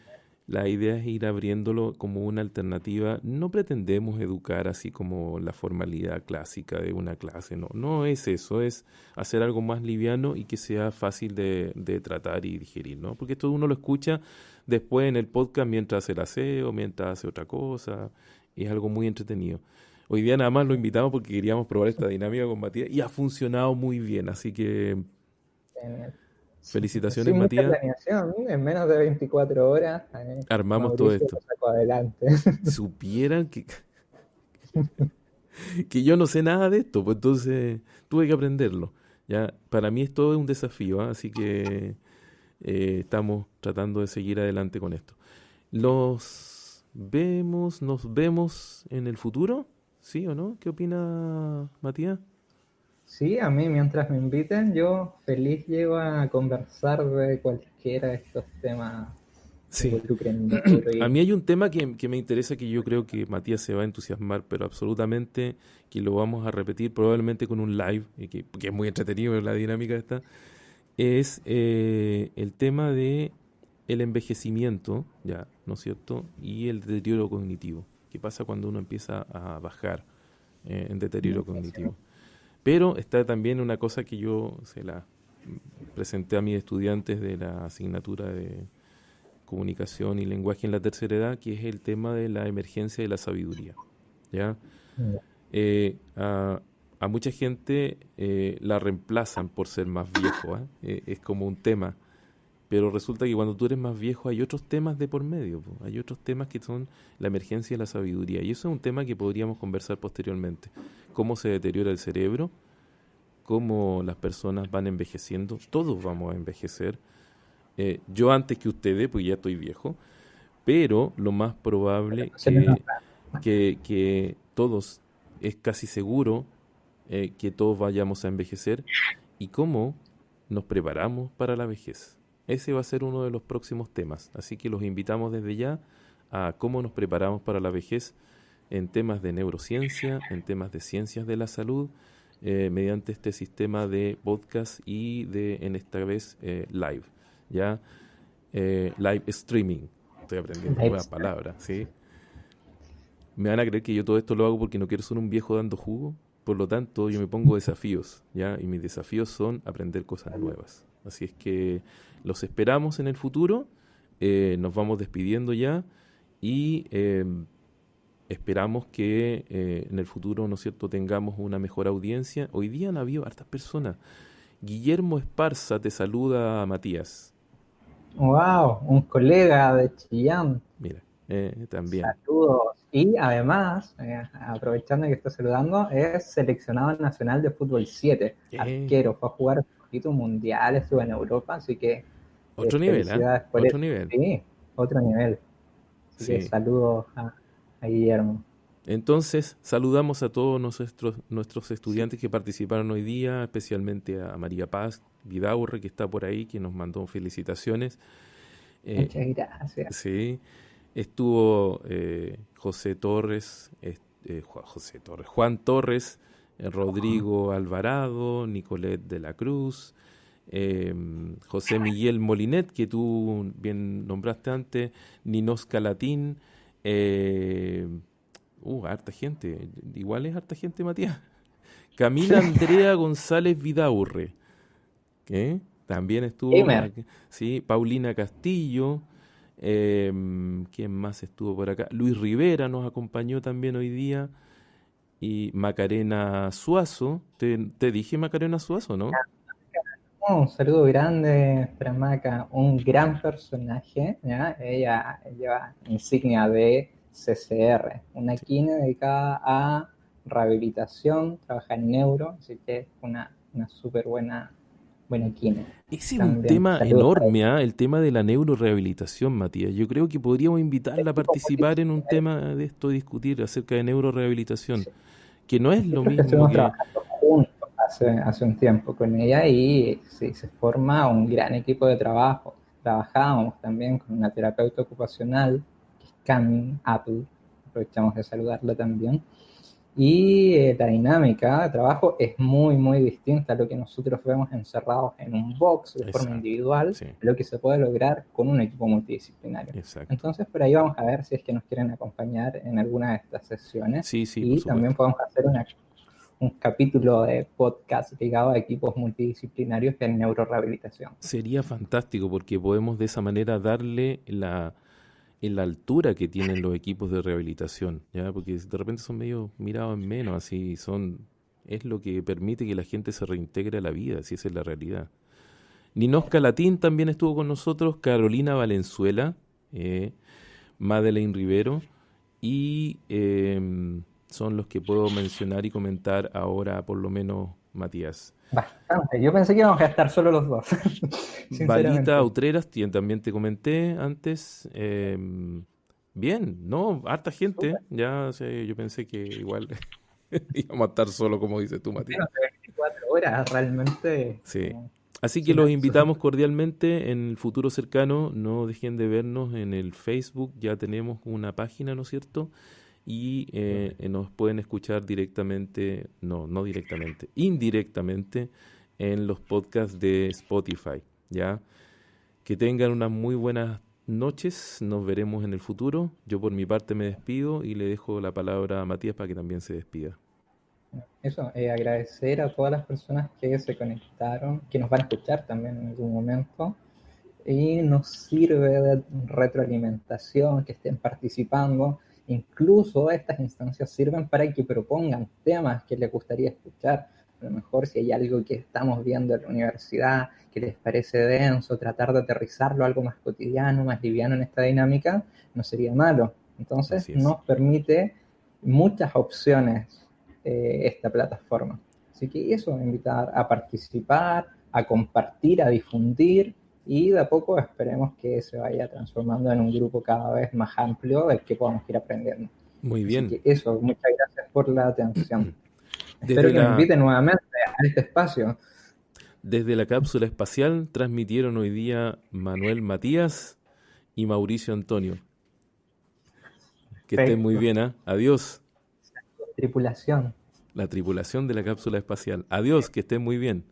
la idea es ir abriéndolo como una alternativa. No pretendemos educar así como la formalidad clásica de una clase, no, no es eso, es hacer algo más liviano y que sea fácil de tratar y digerir, ¿no? Porque esto uno lo escucha después en el podcast mientras hace el aseo, mientras hace otra cosa, y es algo muy entretenido. Hoy día nada más lo invitamos porque queríamos probar esta dinámica con Matías y ha funcionado muy bien, así que genial. felicitaciones Sin mucha Matías, planeación, en menos de 24 horas, armamos todo Mauricio lo esto. sacó adelante. Supieran que yo no sé nada de esto, pues entonces tuve que aprenderlo. Ya, para mí esto es un desafío, ¿ah? Así que estamos tratando de seguir adelante con esto. Nos vemos en el futuro, ¿sí o no? ¿Qué opina Matías? Sí, a mí mientras me inviten, yo feliz llego a conversar de cualquiera de estos temas que Sí. involucren neuro A y... mí hay un tema que me interesa que yo creo que Matías se va a entusiasmar, pero absolutamente que lo vamos a repetir probablemente con un live, que es muy entretenido la dinámica esta, es el tema de el envejecimiento, ya, ¿no es cierto? Y el deterioro cognitivo. ¿Qué pasa cuando uno empieza a bajar en deterioro Buenísimo. cognitivo? Pero está también una cosa que yo se la presenté a mis estudiantes de la asignatura de comunicación y lenguaje en la tercera edad, que es el tema de la emergencia de la sabiduría, ¿ya? Ya. A mucha gente la reemplazan por ser más viejo, ¿ah? Es como un tema. Pero resulta que cuando tú eres más viejo hay otros temas de por medio, po. Hay otros temas que son la emergencia y la sabiduría. Y eso es un tema que podríamos conversar posteriormente. Cómo se deteriora el cerebro, cómo las personas van envejeciendo. Todos vamos a envejecer. Yo antes que ustedes, pues ya estoy viejo, pero lo más probable que todos, es casi seguro que todos vayamos a envejecer y cómo nos preparamos para la vejez. Ese va a ser uno de los próximos temas, así que los invitamos desde ya a cómo nos preparamos para la vejez en temas de neurociencia, en temas de ciencias de la salud, mediante este sistema de podcast y en esta vez live, ya live streaming. Estoy aprendiendo nuevas palabras, ¿sí? Me van a creer que yo todo esto lo hago porque no quiero ser un viejo dando jugo, por lo tanto yo me pongo desafíos, ¿ya? Y mis desafíos son aprender cosas nuevas. Así es que los esperamos en el futuro, nos vamos despidiendo ya y esperamos que en el futuro, ¿no es cierto?, tengamos una mejor audiencia. Hoy día han habido hartas personas. Guillermo Esparza te saluda, Matías. Wow, un colega de Chillán. Mira, también. Saludos. Y además, aprovechando que está saludando, es seleccionado nacional de fútbol 7, arquero, fue a jugar un mundial, estuvo en Europa, así que otro nivel, felicidades por otro eso. nivel. Sí, otro nivel. Así que saludos a Guillermo. Entonces, saludamos a todos nuestros estudiantes que participaron hoy día, especialmente a María Paz Vidaurre, que está por ahí, que nos mandó felicitaciones. Muchas gracias. Sí, estuvo Juan Torres, Rodrigo Alvarado, Nicolette de la Cruz, José Miguel Molinet, que tú bien nombraste antes, Ninos Calatín, harta gente, igual es harta gente, Matías. Camila Andrea González Vidaurre, que también estuvo, sí, Paulina Castillo, ¿quién más estuvo por acá? Luis Rivera nos acompañó también hoy día, y Macarena Suazo, te dije Macarena Suazo, ¿no? Un saludo grande para Maca, un gran personaje, ¿ya? Ella lleva insignia de CCR, una quine dedicada a rehabilitación, trabaja en neuro, así que es una súper buena quine. Ese es un tema enorme, el tema de la neurorehabilitación, Matías. Yo creo que podríamos invitarla a participar en un tema de esto, discutir acerca de neurorehabilitación, que no es lo mismo estuvimos trabajando juntos hace un tiempo con ella y sí, se forma un gran equipo de trabajo. Trabajábamos también con una terapeuta ocupacional, que es Cami Apple, aprovechamos de saludarla también. Y la dinámica de trabajo es muy, muy distinta a lo que nosotros vemos encerrados en un box de forma individual, lo que se puede lograr con un equipo multidisciplinario. Exacto. Entonces, por ahí vamos a ver si es que nos quieren acompañar en alguna de estas sesiones. Sí, y también podemos hacer un capítulo de podcast ligado a equipos multidisciplinarios en neurorehabilitación. Sería fantástico porque podemos de esa manera darle en la altura que tienen los equipos de rehabilitación, ¿ya? Porque de repente son medio mirados en menos, así es lo que permite que la gente se reintegre a la vida, si esa es la realidad. Ninos Calatín también estuvo con nosotros, Carolina Valenzuela, Madeleine Rivero, y son los que puedo mencionar y comentar ahora, por lo menos, Matías. Bastante, yo pensé que íbamos a estar solo los dos. Valita Utreras, también te comenté antes. Bien, ¿no? Harta gente. Ya yo pensé que igual íbamos a estar solo, como dices tú, Matías. 24 horas, realmente. Sí. Así que los invitamos cordialmente en el futuro cercano. No dejen de vernos en el Facebook. Ya tenemos una página, ¿no es cierto? Y nos pueden escuchar directamente, no directamente, indirectamente en los podcasts de Spotify, ¿ya? Que tengan unas muy buenas noches, nos veremos en el futuro. Yo por mi parte me despido y le dejo la palabra a Matías para que también se despida. Eso, agradecer a todas las personas que se conectaron, que nos van a escuchar también en algún momento, y nos sirve de retroalimentación, que estén participando. Incluso estas instancias sirven para que propongan temas que les gustaría escuchar. A lo mejor si hay algo que estamos viendo en la universidad que les parece denso, tratar de aterrizarlo a algo más cotidiano, más liviano en esta dinámica, no sería malo. Entonces Así es. nos permite muchas opciones esta plataforma. Así que eso, invitar a participar, a compartir, a difundir, y de a poco esperemos que se vaya transformando en un grupo cada vez más amplio del que podamos ir aprendiendo. Muy Así bien. que eso, muchas gracias por la atención. Espero Desde que me la, inviten nuevamente a este espacio. desde la cápsula espacial transmitieron hoy día Manuel Matías y Mauricio Antonio. Que estén muy Perfecto. bien, ¿ah? Adiós. Tripulación. La tripulación de la cápsula espacial. Adiós, que estén muy bien.